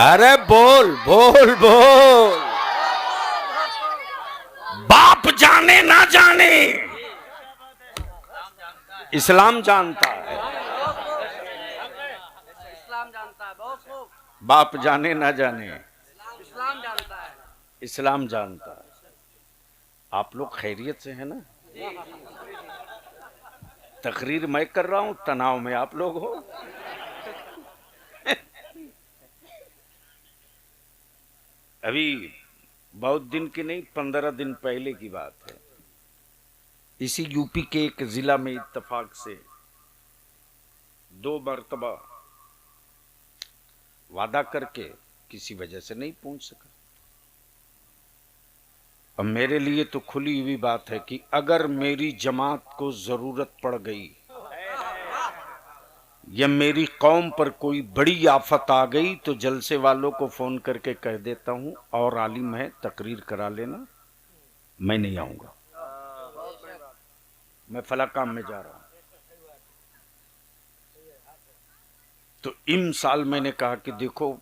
अरे बोल बोल बोल। बाप जाने ना जाने, इस्लाम जानता है। इस्लाम जानता है, बहुत खूब। बाप जाने ना जाने, इस्लाम जानता है। इस्लाम जानता है। आप लोग खैरियत से हैं ना? तकरीर मैं कर रहा हूं, तनाव में आप लोग हो। अभी बहुत दिन की नहीं, 15 दिन पहले की बात है। इसी यूपी के एक जिला में इत्तेफाक से 2 मरतबा वादा करके किसी वजह से नहीं पहुंच सका। अब मेरे लिए तो खुली हुई बात है कि अगर मेरी जमात को जरूरत पड़ गई या मेरी कौम पर कोई बड़ी आफत आ गई तो जलसे वालों को फोन करके कह देता हूं, और आलिम है तकरीर करा लेना, मैं नहीं आऊंगा, मैं फला काम में जा रहा हूं। तो इन साल मैंने कहा कि देखो,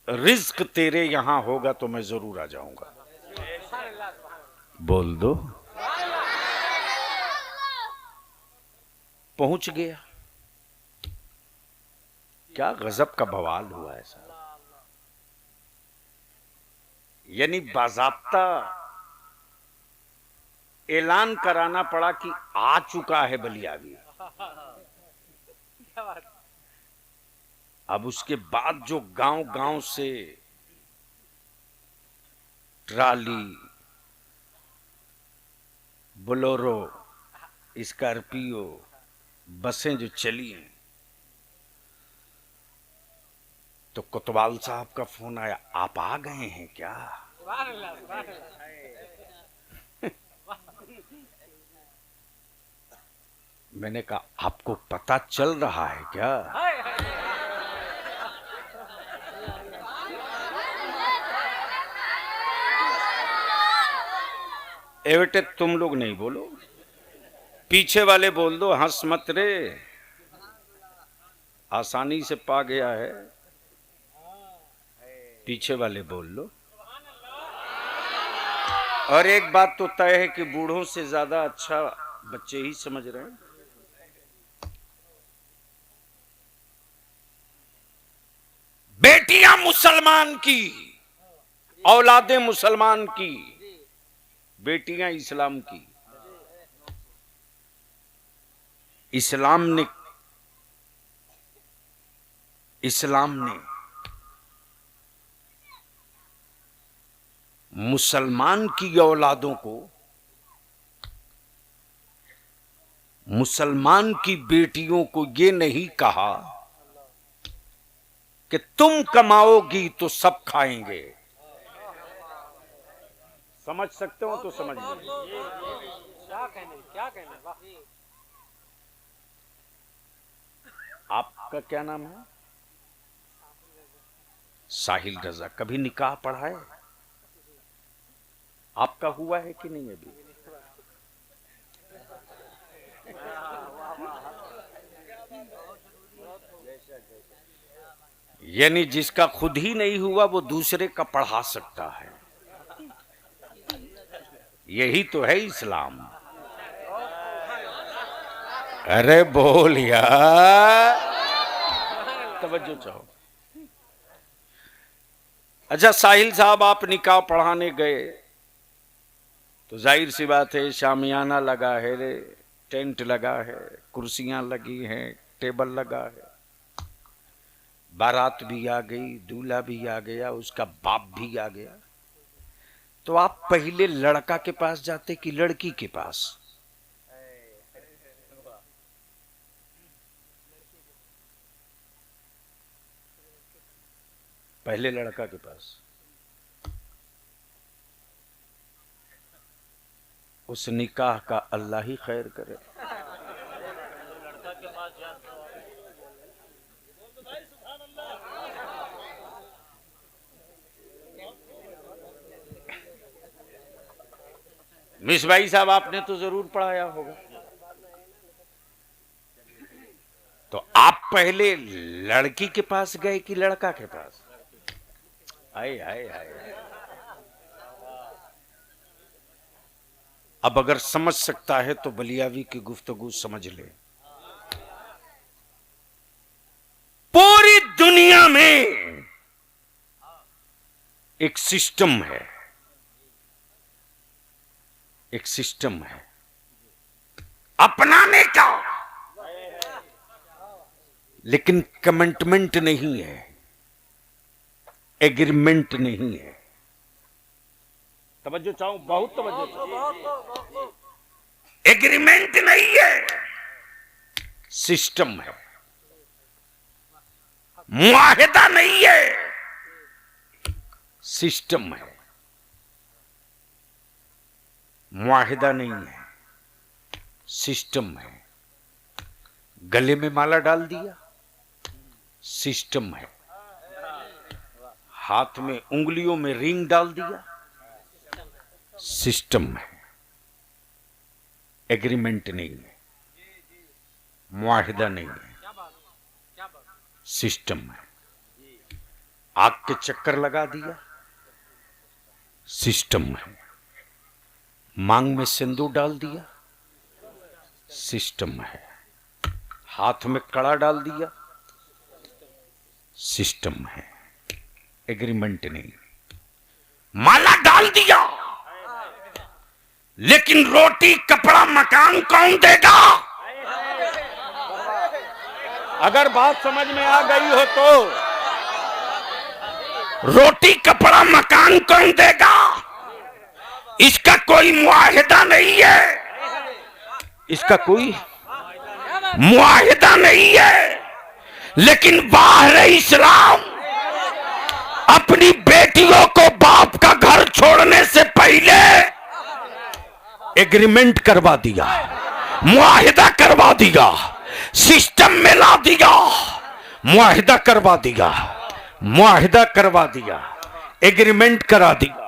रिज्क तेरे यहां होगा तो मैं जरूर आ जाऊंगा। बोल दो। पहुंच गया। क्या गजब का बवाल हुआ ऐसा। यानी बाज़ाब्ता ऐलान कराना पड़ा कि आ चुका है बलियावी। अब उसके बाद जो गांव गांव से ट्राली, बोलेरो, स्कॉर्पियो, बसें जो चली हैं, तो कोतवाल साहब का फोन आया, आप आ गए हैं क्या? मैंने कहा आपको पता चल रहा है क्या? ए बेटे तुम लोग नहीं बोलो, पीछे वाले बोल दो, हंस मत रे, आसानी से पा गया है। पीछे वाले बोल लो। और एक बात तो तय है कि बूढ़ों से ज्यादा अच्छा बच्चे ही समझ रहे हैं। बेटियां मुसलमान की, औलादे मुसलमान की, बेटियां इस्लाम की। इस्लाम ने मुसलमान की औलादों को, मुसलमान की बेटियों को ये नहीं कहा कि तुम कमाओगी तो सब खाएंगे। समझ सकते हो तो समझ लीजिए। क्या कहने वाह। आपका क्या नाम है? साहिल रजा। कभी निकाह पढ़ा है? आपका हुआ है कि नहीं अभी? यानी जिसका खुद ही नहीं हुआ वो दूसरे का पढ़ा सकता है। यही तो है इस्लाम। अरे बोल यार, तवज्जो चाहो। अच्छा साहिल साहब, आप निकाह पढ़ाने गए तो जाहिर सी बात है शामियाना लगा है, टेंट लगा है, कुर्सियां लगी हैं, टेबल लगा है, बारात भी आ गई, दूल्हा भी आ गया, उसका बाप भी आ गया। तो आप पहले लड़का के पास जाते कि लड़की के पास? पहले लड़का के पास। उस निकाह का अल्लाह ही खैर करे। मिस भाई साहब, आपने तो जरूर पढ़ाया होगा। तो आप पहले लड़की के पास गए कि लड़का के पास? आए आए आए। अब अगर समझ सकता है तो बलियावी की गुफ्तगू समझ ले। पूरी दुनिया में एक सिस्टम है, एक सिस्टम है अपनाने का, लेकिन कमिटमेंट नहीं है, एग्रीमेंट नहीं है। तवज्जो चाहूं, बहुत तवज्जो चाहूं। एग्रीमेंट नहीं है, सिस्टम है। मुआहिदा नहीं है, सिस्टम है। मुआहिदा नहीं है, सिस्टम है। गले में माला डाल दिया, सिस्टम है। हाथ में उंगलियों में रिंग डाल दिया, सिस्टम है। एग्रीमेंट नहीं है, मुआहिदा नहीं है, सिस्टम है। आग के चक्कर लगा दिया, सिस्टम है। मांग में सिंदूर डाल दिया, सिस्टम है। हाथ में कड़ा डाल दिया, सिस्टम है। एग्रीमेंट नहीं। माला डाल दिया, लेकिन रोटी कपड़ा मकान कौन देगा? अगर बात समझ में आ गई हो तो, रोटी कपड़ा मकान कौन देगा? इसका कोई मुआहिदा नहीं है, इसका कोई मुआहिदा नहीं है। लेकिन बाहर इस्लाम अपनी बेटियों को बाप का घर छोड़ने से पहले एग्रीमेंट करवा दिया, मुआहिदा करवा दिया, सिस्टम में ला दिया, मुआहिदा करवा दिया, मुआहिदा करवा दिया, एग्रीमेंट करा दिया।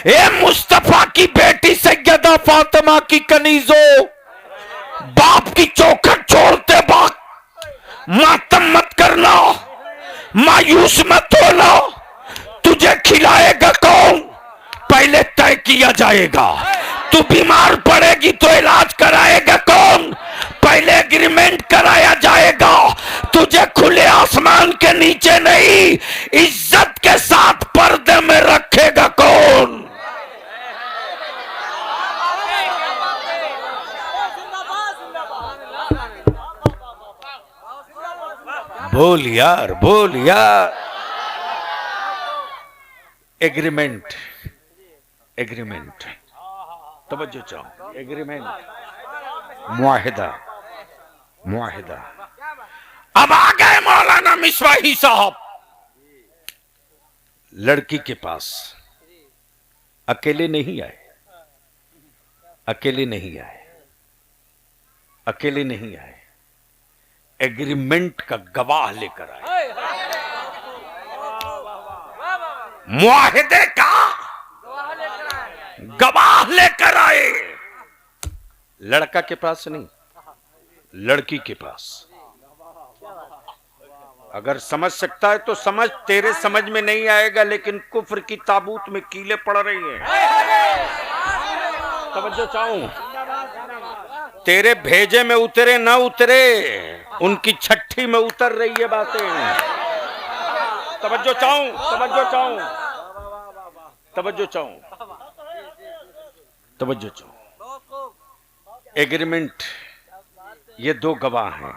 ए मुस्तफा की बेटी सैयदा फातिमा की कनीजो, बाप की चौखट छोड़ते वक्त मातम मत करना, मायूस मत होना। तुझे खिलाएगा कौन पहले तय किया जाएगा। तू बीमार पड़ेगी तो इलाज कराएगा कौन पहले एग्रीमेंट कराया जाएगा। तुझे खुले आसमान के नीचे नहीं, इज्जत के साथ पर्दे में रखेगा कौन? बोल यार, बोल यार। एग्रीमेंट, एग्रीमेंट, तवज्जो चाहो। एग्रीमेंट, मुआहिदा, मुआहिदा। अब आ गए मौलाना मिसबाही साहब लड़की के पास। अकेले नहीं आए, अकेले नहीं आए, अकेले नहीं आए, एग्रीमेंट का गवाह लेकर आए, मुआहिदे का गवाह लेकर आए। लड़का के पास नहीं, लड़की के पास। अगर समझ सकता है तो समझ, तेरे समझ में नहीं आएगा, लेकिन कुफ्र की ताबूत में कीले पड़ रही हैं। तवज्जो चाहूं, तेरे भेजे में उतरे ना उतरे, उनकी छठी में उतर रही है बातें। तवज्जो चाहूं, तवज्जो चाहूं, तवज्जो चाहूं, तवज्जो चाहूं। बहुत खूब। एग्रीमेंट, ये दो गवाह हैं,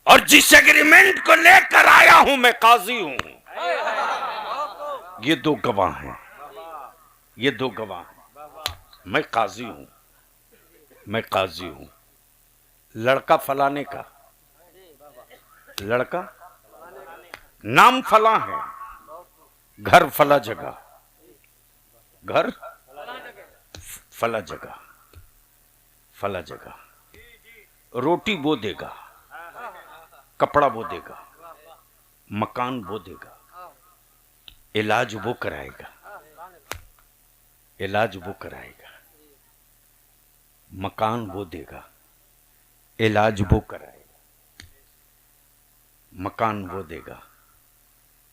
और जिस एग्रीमेंट को लेकर आया हूं मैं काजी हूं। ये दो गवाह हैं, ये दो गवाह हैं। मैं काजी हूं, मैं काजी हूं। लड़का फलाने का, लड़का नाम फला है, घर फला जगह, घर फला जगह, फला जगह। रोटी वो देगा, कपड़ा वो देगा, मकान वो देगा, इलाज वो कराएगा, इलाज वो कराएगा, मकान वो देगा, इलाज वो कराएगा, मकान वो देगा,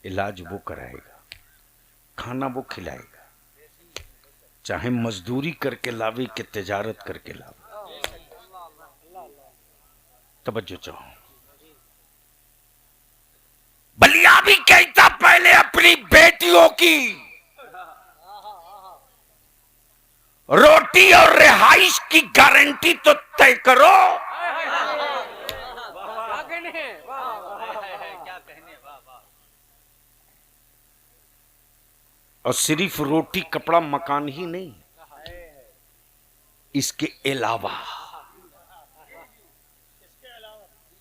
इलाज वो कराएगा, खाना वो खिलाएगा, चाहे मजदूरी करके लावे कि तिजारत करके लावे। तवज्जो चाहो। बलिया भी कहता पहले अपनी बेटियों की रोटी और रिहाइश की गारंटी तो तय करो। क्या कहने हैं? क्या कहने? वाह वाह। और सिर्फ रोटी कपड़ा मकान ही नहीं, इसके अलावा,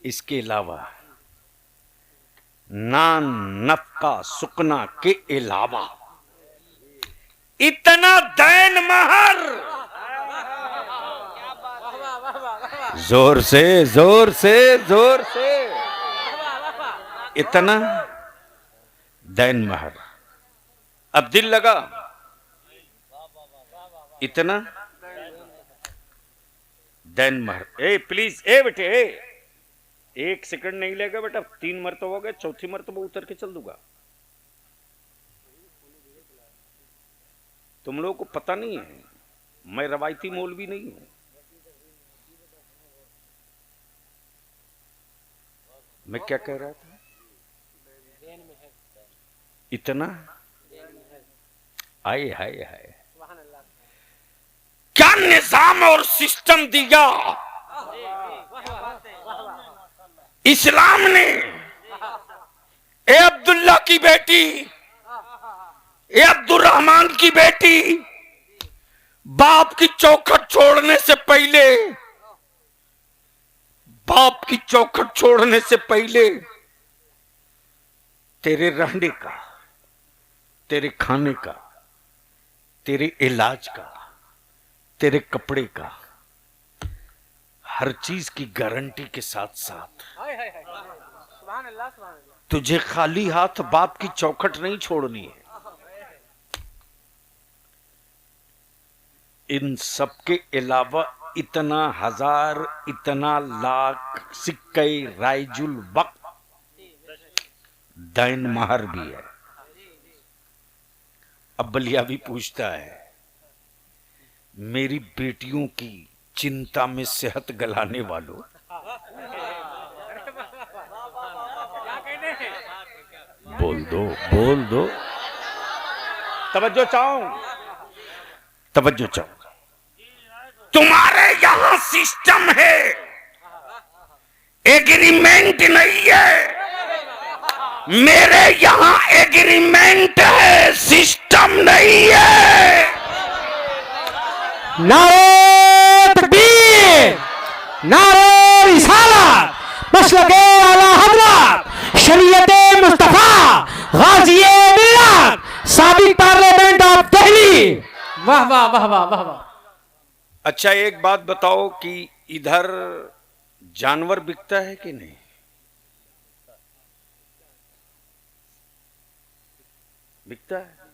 इसके अलावा नान नफका सुकना के अलावा इतना दैन महर, जोर से जोर से जोर से, इतना दैन महर। अब दिल लगा, इतना दैन महर। ए प्लीज, ए बेटे, एक सेकंड नहीं लेगा बेटा, 3 मरतबा हो गए, चौथी मरतबा उतर के चल दूंगा। तुम लोगों को पता नहीं है, मैं रवायती मौलवी नहीं हूं। मैं क्या कह रहा था? इतना, आए हाय हाय, क्या निजाम और सिस्टम दिया इस्लाम ने। ए अब्दुल्ला की बेटी, ए अब्दुर्रहमान की बेटी, बाप की चौखट छोड़ने से पहले, बाप की चौखट छोड़ने से पहले तेरे रहने का, तेरे खाने का, तेरे इलाज का, तेरे कपड़े का, हर चीज की गारंटी के साथ साथ सुभान अल्लाह, सुभान अल्लाह। तुझे खाली हाथ बाप की चौखट नहीं छोड़नी है। इन सब के अलावा इतना हजार, इतना लाख सिक्के राइजुल वक्त दैन महर भी है। अब बलिया भी पूछता है, मेरी बेटियों की चिंता में सेहत गलाने वालों, क्या कहने हैं? बोल दो, बोल दो। तवज्जो चाहो, तवज्जो चाहो। तुम्हारे यहां सिस्टम है, एग्रीमेंट नहीं है। मेरे यहां एग्रीमेंट है, सिस्टम नहीं है। नारे तकबीर, नारे रिसालत, मसलके आला हज़रत, शरीयते मुस्तफा, गाज़िए मिल्लत, साबिक पार्लियामेंट ऑफ दिल्ली। वाह वाह वाह वाह वाह वाह। अच्छा एक बात बताओ कि इधर जानवर बिकता है कि नहीं? बिकता है।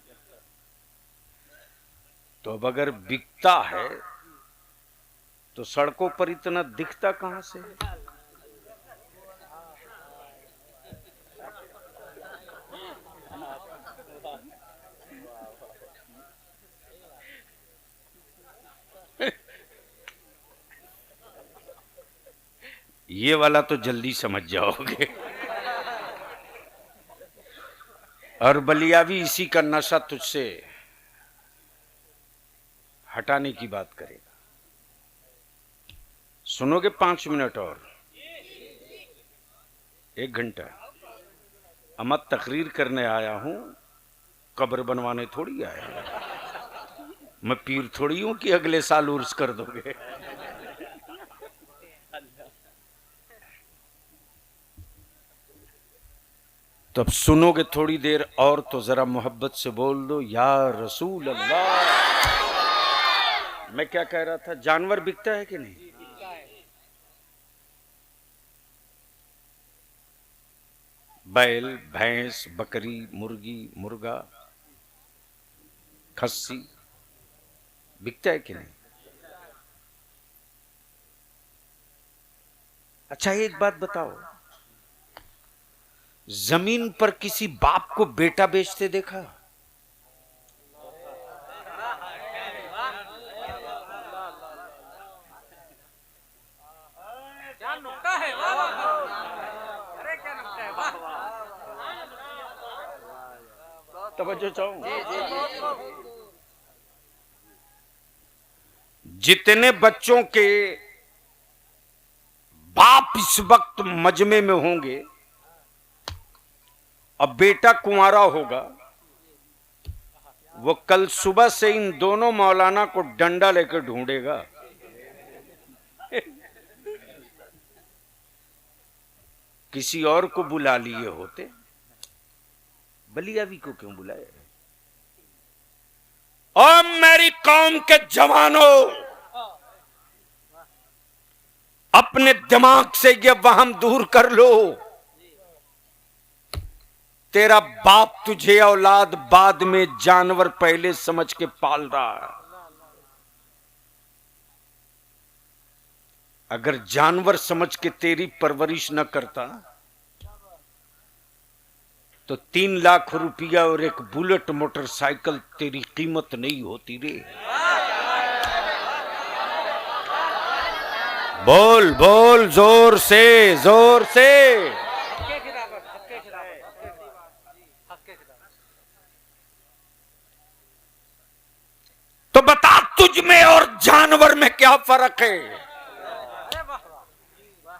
तो अब अगर बिकता है तो सड़कों पर इतना दिखता कहां से है? ये वाला तो जल्दी समझ जाओगे। और बलियावी इसी का नशा तुझसे हटाने की बात करेगा। सुनोगे 5 मिनट और 1 घंटा? अमत तकरीर करने आया हूं, कब्र बनवाने थोड़ी आया हूं। मैं पीर थोड़ी हूं कि अगले साल उर्स कर दोगे। तो अब सुनोगे थोड़ी देर और तो जरा मोहब्बत से बोल दो या रसूल अल्लाह। मैं क्या कह रहा था, जानवर बिकता है कि नहीं? बैल, भैंस, बकरी, मुर्गी, मुर्गा, खस्सी बिकता है कि नहीं? अच्छा एक बात बताओ, जमीन पर किसी बाप को बेटा बेचते देखा? क्या नुक्ता है? वाह वाह, अरे क्या नुक्ता है? वाह वाह, तवज्जो चाहूं। जितने बच्चों के बाप इस वक्त मजमे में होंगे, अब बेटा कुंवारा होगा, वो कल सुबह से इन दोनों मौलाना को डंडा लेकर ढूंढेगा। किसी और को बुला लिए होते, बलियावी को क्यों बुलाए? और मेरी कौम के जवानों, अपने दिमाग से ये वहम दूर कर लो, तेरा बाप तुझे औलाद बाद में जानवर पहले समझ के पाल रहा है। अगर जानवर समझ के तेरी परवरिश न करता तो 3 लाख रुपया और एक बुलेट मोटरसाइकिल तेरी कीमत नहीं होती रे। बोल बोल जोर से, जोर से। तो बता, तुझ में और जानवर में क्या फर्क है?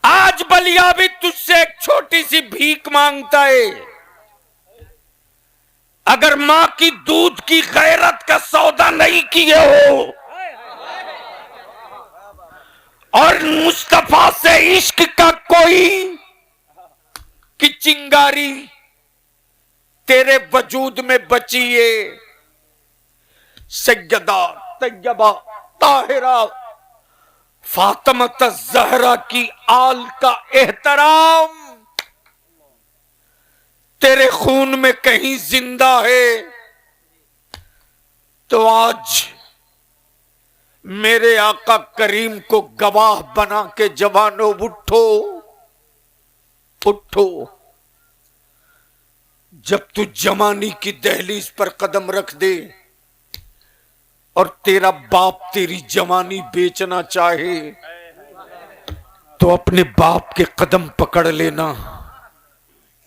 आज बलिया भी तुझसे एक छोटी सी भीख मांगता है। अगर मां की दूध की गैरत का सौदा नहीं किए हो और मुस्तफा से इश्क का कोई की चिंगारी तेरे वजूद में बची है, सैयदा तैयबा ताहिरा फातिमा ज़हरा की आल का एहतराम तेरे खून में कहीं जिंदा है, तो आज मेरे आका करीम को गवाह बना के जवानों उठो, उठो। जब तू जवानी की दहलीज पर कदम रख दे और तेरा बाप तेरी जवानी बेचना चाहे, तो अपने बाप के कदम पकड़ लेना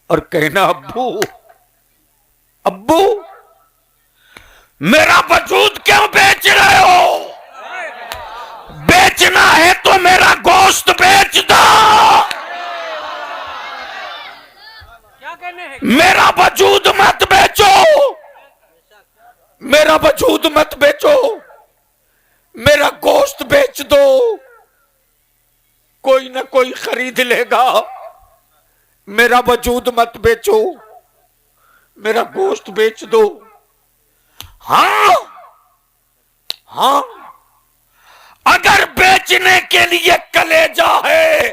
और कहना, अब्बू अब्बू मेरा वजूद क्यों बेच रहे हो? बेचना है तो मेरा गोश्त बेच दो। क्या कहने हैं? मेरा वजूद मत बेचो, मेरा वजूद मत बेचो, मेरा गोश्त बेच दो, कोई ना कोई खरीद लेगा। मेरा वजूद मत बेचो, मेरा गोश्त बेच दो। हाँ हाँ, अगर बेचने के लिए कलेजा है,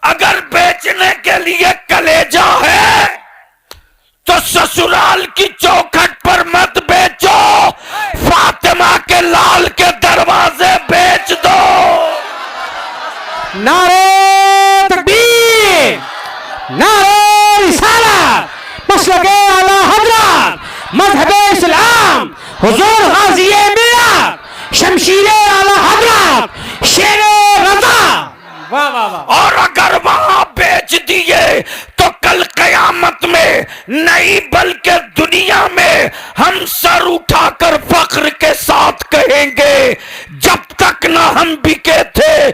अगर बेचने के लिए कलेजा है, तो ससुराल की चौखट पर मत बेचो, फातिमा के लाल के दरवाजे बेच दो। नारे तकबीर, नारे रिसालत, मसलके आला हज़रत, मज़हबे इस्लाम, हुजूर गाज़ी मिल्लत, शमशीरे आला हज़रत, शेरे रज़ा। वाह नहीं बल्कि दुनिया में हम सर उठाकर फख्र के साथ कहेंगे, जब तक ना हम बिके थे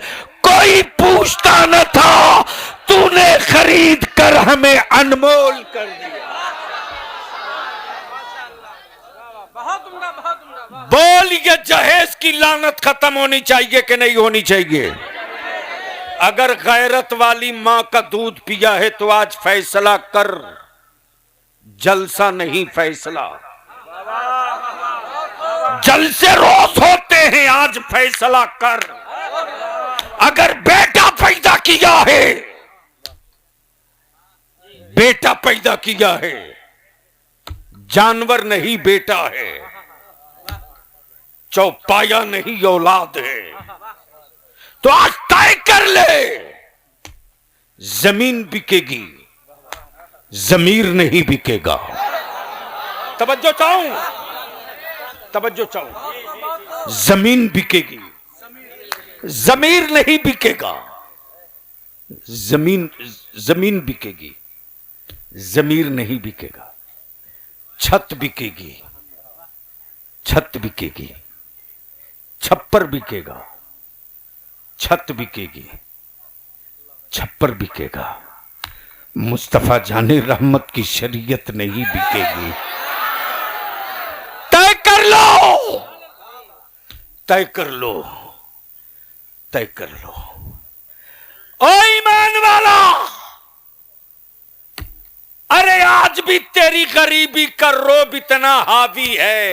कोई पूछता न था, तूने खरीद कर हमें अनमोल कर दिया। बहुत उम्दा, बहुत उम्दा। बोल, ये जहेज की लानत खत्म होनी चाहिए कि नहीं होनी चाहिए? अगर गैरत वाली मां का दूध पिया है तो आज फैसला कर, जलसा नहीं फैसला। जलसे रोज होते हैं, आज फैसला कर। अगर बेटा पैदा किया है, बेटा पैदा किया है, जानवर नहीं बेटा है, चौपाया नहीं औलाद है, तो आज तय कर ले, जमीन बिकेगी, जमीर नहीं बिकेगा। तवज्जो चाहूं, तवज्जो चाहूं। जमीन बिकेगी, जमीर नहीं बिकेगा। जमीन बिकेगी, जमीर नहीं बिकेगा। छत बिकेगी, छत बिकेगी। छप्पर बिकेगा, छत बिकेगी, छप्पर बिकेगा। मुस्तफा जाने रहमत की शरीयत नहीं बिकेगी। तय कर लो, तय कर लो, तय कर लो। ओ ईमान वाला, अरे आज भी तेरी गरीबी का रोब इतना हावी है,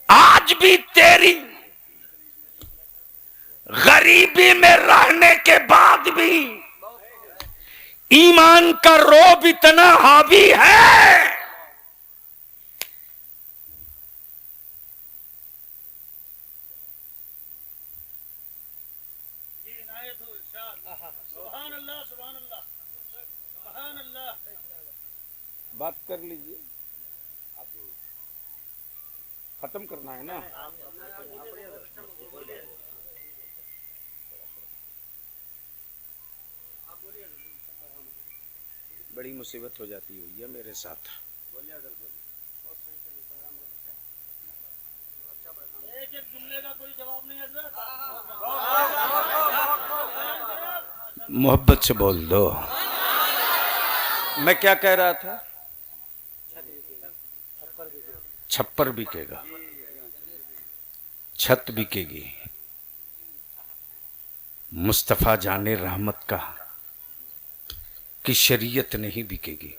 आज भी तेरी गरीबी में रहने के बाद भी ईमान का रोब इतना हावी है। बात कर लीजिए, खत्म करना है ना। बड़ी मुसीबत हो जाती है भैया मेरे साथ। एक जुमले का कोई जवाब नहीं है। मोहब्बत से बोल दो। मैं क्या कह रहा था? छप्पर बिकेगा, छत बिकेगी। मुस्तफा जाने रहमत का कि शरीयत नहीं बिकेगी।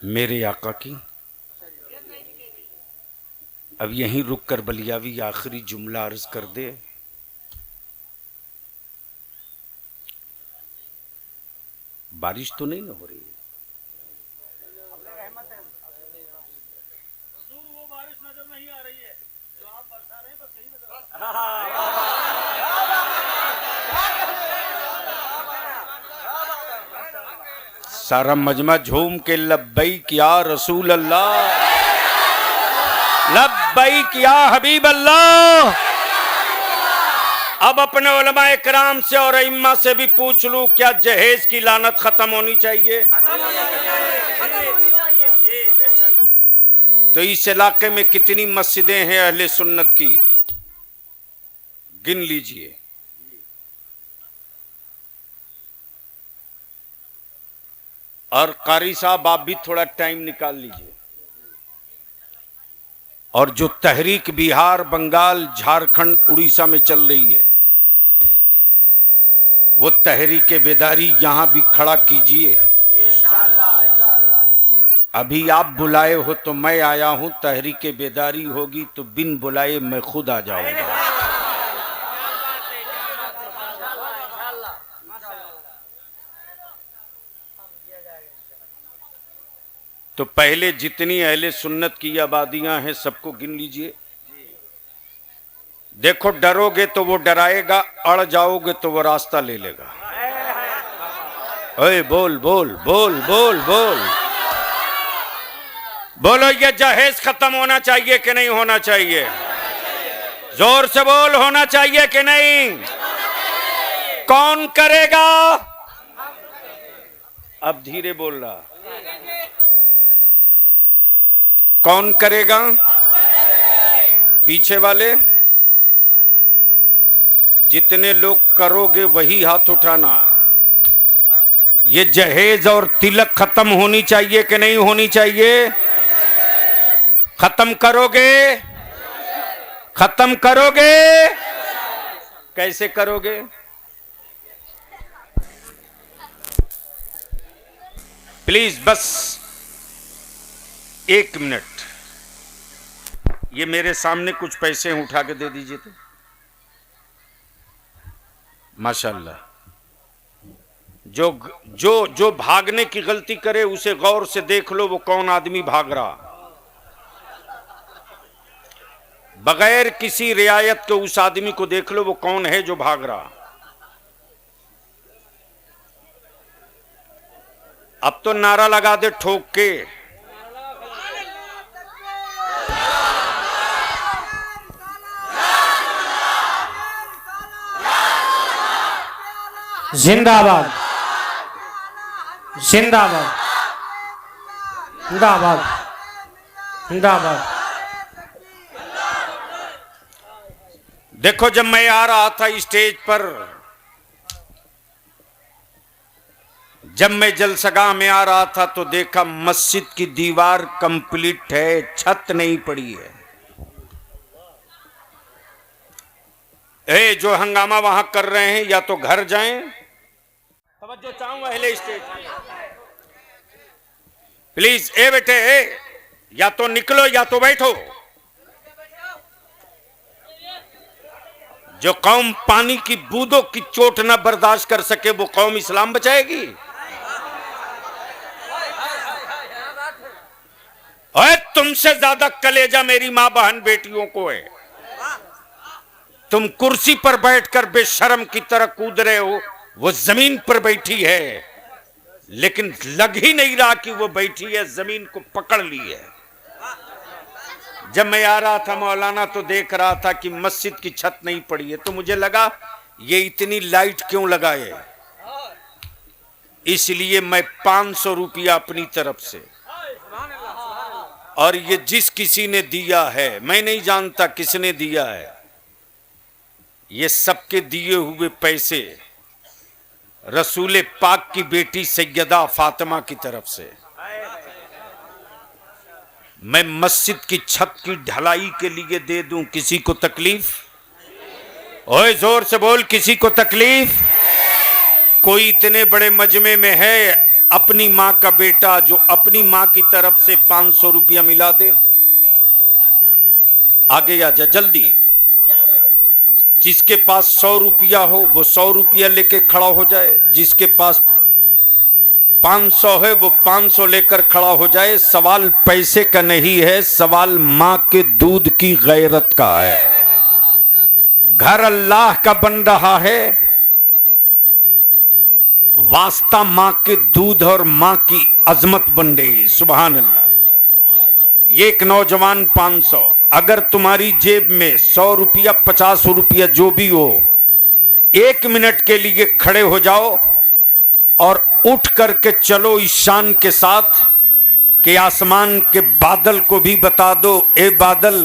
मेरे आका की अब यहीं रुक कर बलियावी आखिरी जुमला अर्ज कर दे। बारिश तो नहीं ना हो रही है? वो बारिश नजर नहीं आ रही है जो आप बरसा रहे हैं, बस यही नजर सारा मजमा झूम के लब्बैक या रसूल अल्लाह, लब्बैक या हबीब अल्लाह। अब अपने उलमाए किराम से और इम्मा से भी पूछ लूं, क्या जहेज की लानत खत्म होनी चाहिए? तो इस इलाके में कितनी मस्जिदें हैं अहले सुन्नत की, गिन लीजिए। और कारी साहब आप भी थोड़ा टाइम निकाल लीजिए। और जो तहरीक बिहार, बंगाल, झारखंड, उड़ीसा में चल रही है, वो तहरीक बेदारी यहां भी खड़ा कीजिए। अभी आप बुलाए हो तो मैं आया हूं, तहरीक बेदारी होगी तो बिन बुलाए मैं खुद आ जाऊंगा। तो पहले जितनी अहले सुन्नत की आबादियां हैं सबको गिन लीजिए। देखो, डरोगे तो वो डराएगा, अड़ जाओगे तो वो रास्ता ले लेगा। ओए बोल बोल बोल बोल बोल बोलो, ये जहेज खत्म होना चाहिए कि नहीं होना चाहिए? जोर से बोल, होना चाहिए कि नहीं? कौन करेगा? अब धीरे बोल रहा। कौन करेगा? पीछे वाले। जितने लोग करोगे वही हाथ उठाना। ये जहेज और तिलक खत्म होनी चाहिए कि नहीं होनी चाहिए? खत्म करोगे? खत्म करोगे? कैसे करोगे? प्लीज बस 1 मिनट, ये मेरे सामने कुछ पैसे उठा के दे दीजिए तो। माशाल्लाह। जो भागने की गलती करे उसे गौर से देख लो, वो कौन आदमी भाग रहा। बगैर किसी रियायत के उस आदमी को देख लो, वो कौन है जो भाग रहा। अब तो नारा लगा दे ठोक के। जिंदाबाद जिंदाबाद जिंदाबाद जिंदाबाद। देखो, जब मैं आ रहा था स्टेज पर, जब मैं जलसगाह में आ रहा था तो देखा मस्जिद की दीवार कंप्लीट है, छत नहीं पड़ी है। जो हंगामा वहां कर रहे हैं या तो घर जाएं। तवज्जो चाहूंगा अहले स्टेज, प्लीज। बेटे, या तो निकलो या तो बैठो। जो कौम पानी की बूंदों की चोट न बर्दाश्त कर सके, वो कौम इस्लाम बचाएगी? और तुमसे ज्यादा कलेजा मेरी मां बहन बेटियों को है। तुम कुर्सी पर बैठकर बेशर्म की तरह कूद रहे हो, वो जमीन पर बैठी है, लेकिन लग ही नहीं रहा कि वो बैठी है, जमीन को पकड़ ली है। जब मैं आ रहा था मौलाना तो देख रहा था कि मस्जिद की छत नहीं पड़ी है, तो मुझे लगा ये इतनी लाइट क्यों लगाए। इसलिए मैं 500 रुपया अपनी तरफ से, और ये जिस किसी ने दिया है, मैं नहीं जानता किसने दिया है, ये सबके दिए हुए पैसे रसूल पाक की बेटी सैयदा फातिमा की तरफ से मैं मस्जिद की छत की ढलाई के लिए दे दूं। किसी को तकलीफ? ओए जोर से बोल, किसी को तकलीफ? कोई इतने बड़े मजमे में है अपनी मां का बेटा जो अपनी मां की तरफ से 500 रुपया मिला दे? आगे आ जा जल्दी। जिसके पास 100 रुपया हो वो 100 रुपया लेके खड़ा हो जाए, जिसके पास 500 है वो 500 लेकर खड़ा हो जाए। सवाल पैसे का नहीं है, सवाल मां के दूध की गैरत का है। घर अल्लाह का बन रहा है, वास्ता मां के दूध और मां की अजमत बन रही। सुभान अल्लाह। ये एक नौजवान 500, अगर तुम्हारी जेब में 100 रुपया 50 रुपया जो भी हो, 1 मिनट के लिए खड़े हो जाओ और उठ करके चलो इस शान के साथ कि आसमान के बादल को भी बता दो, ए बादल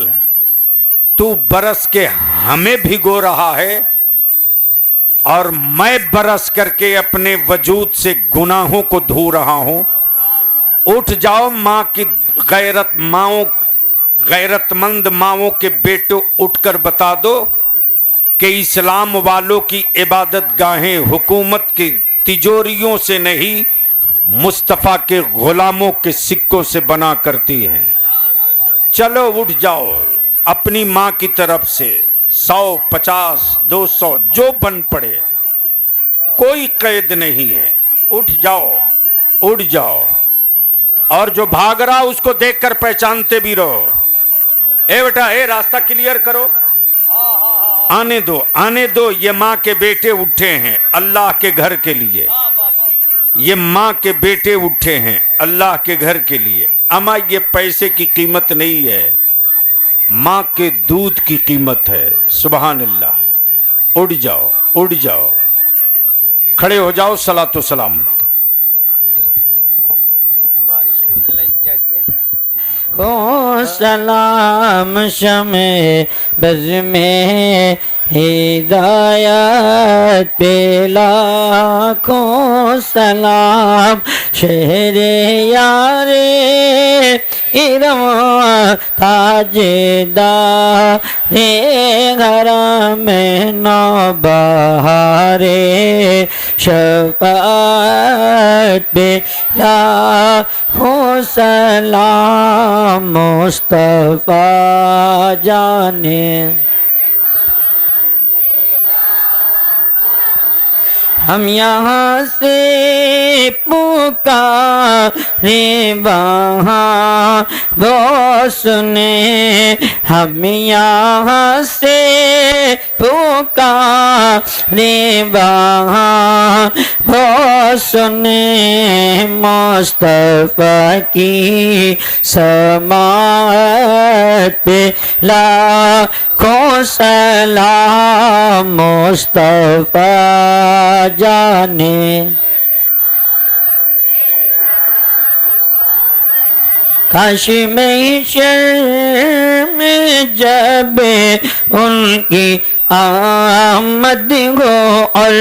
तू बरस के हमें भिगो रहा है और मैं बरस करके अपने वजूद से गुनाहों को धो रहा हूं। उठ जाओ मां की गैरतमंद माओं के बेटो, उठकर बता दो कि इस्लाम वालों की इबादत गाहें हुकूमत की तिजोरियों से नहीं, मुस्तफा के गुलामों के सिक्कों से बना करती हैं। चलो उठ जाओ अपनी मां की तरफ से 100, 50, 200 जो बन पड़े, कोई कैद नहीं है। उठ जाओ, उठ जाओ। और जो भाग रहा उसको देखकर पहचानते भी रहो। ए बेटा, ए रास्ता क्लियर करो, आने दो, आने दो। ये मां के बेटे उठे हैं अल्लाह के घर के लिए, ये मां के बेटे उठे हैं अल्लाह के घर के लिए। अमा ये पैसे की कीमत नहीं है, मां के दूध की कीमत है। सुभान अल्लाह। उठ जाओ, उठ जाओ, खड़े हो जाओ। सलातो सलाम। को सलाम शमे बज़ में हिदायत पे लाखों सलाम शेरे यारे इरम ताजेदारे हरम नौबहारे शफ़ाअत पे लाखों सलाम मुस्तफ़ा जाने हम यहाँ से पुकारे वहाँ वो सुने हम यहाँ से पुकारे वहाँ वो सुने मुस्तफ़ा की समाअत पे लाखों सलाम मुस्तफ़ा जाने काश महशर में जब उनकी आमद हो और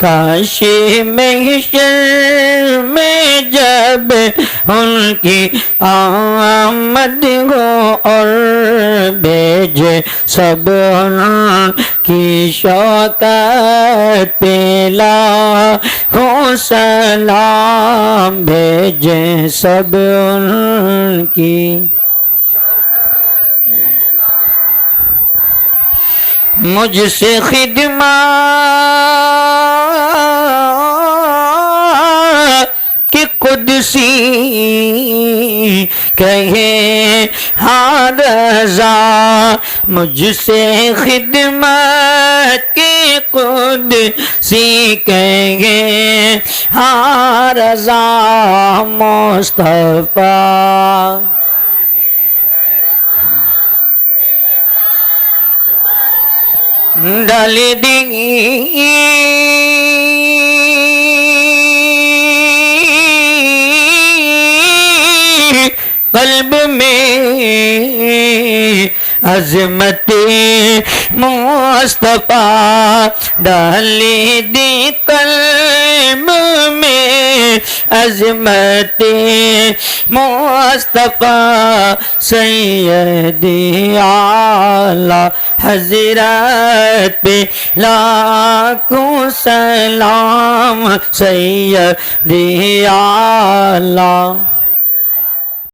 काश महशर में जब उनकी आमद हो और भेजे सब उनकी शौकत पे लाखों सलाम भेजे सब उनकी मुझसे खिदमत कि कुदसी कहे हाँ रज़ा मुझसे खिदमत की कुदसी कहे हाँ रज़ा मुस्तफ़ा डाल देंगी कल्ब में अज़मत मुस्तफ़ा डाल दी कल्ब में अज़मत मुस्तफ़ा सैयदी आला हज़रत पे लाखों सलाम सैयदी आला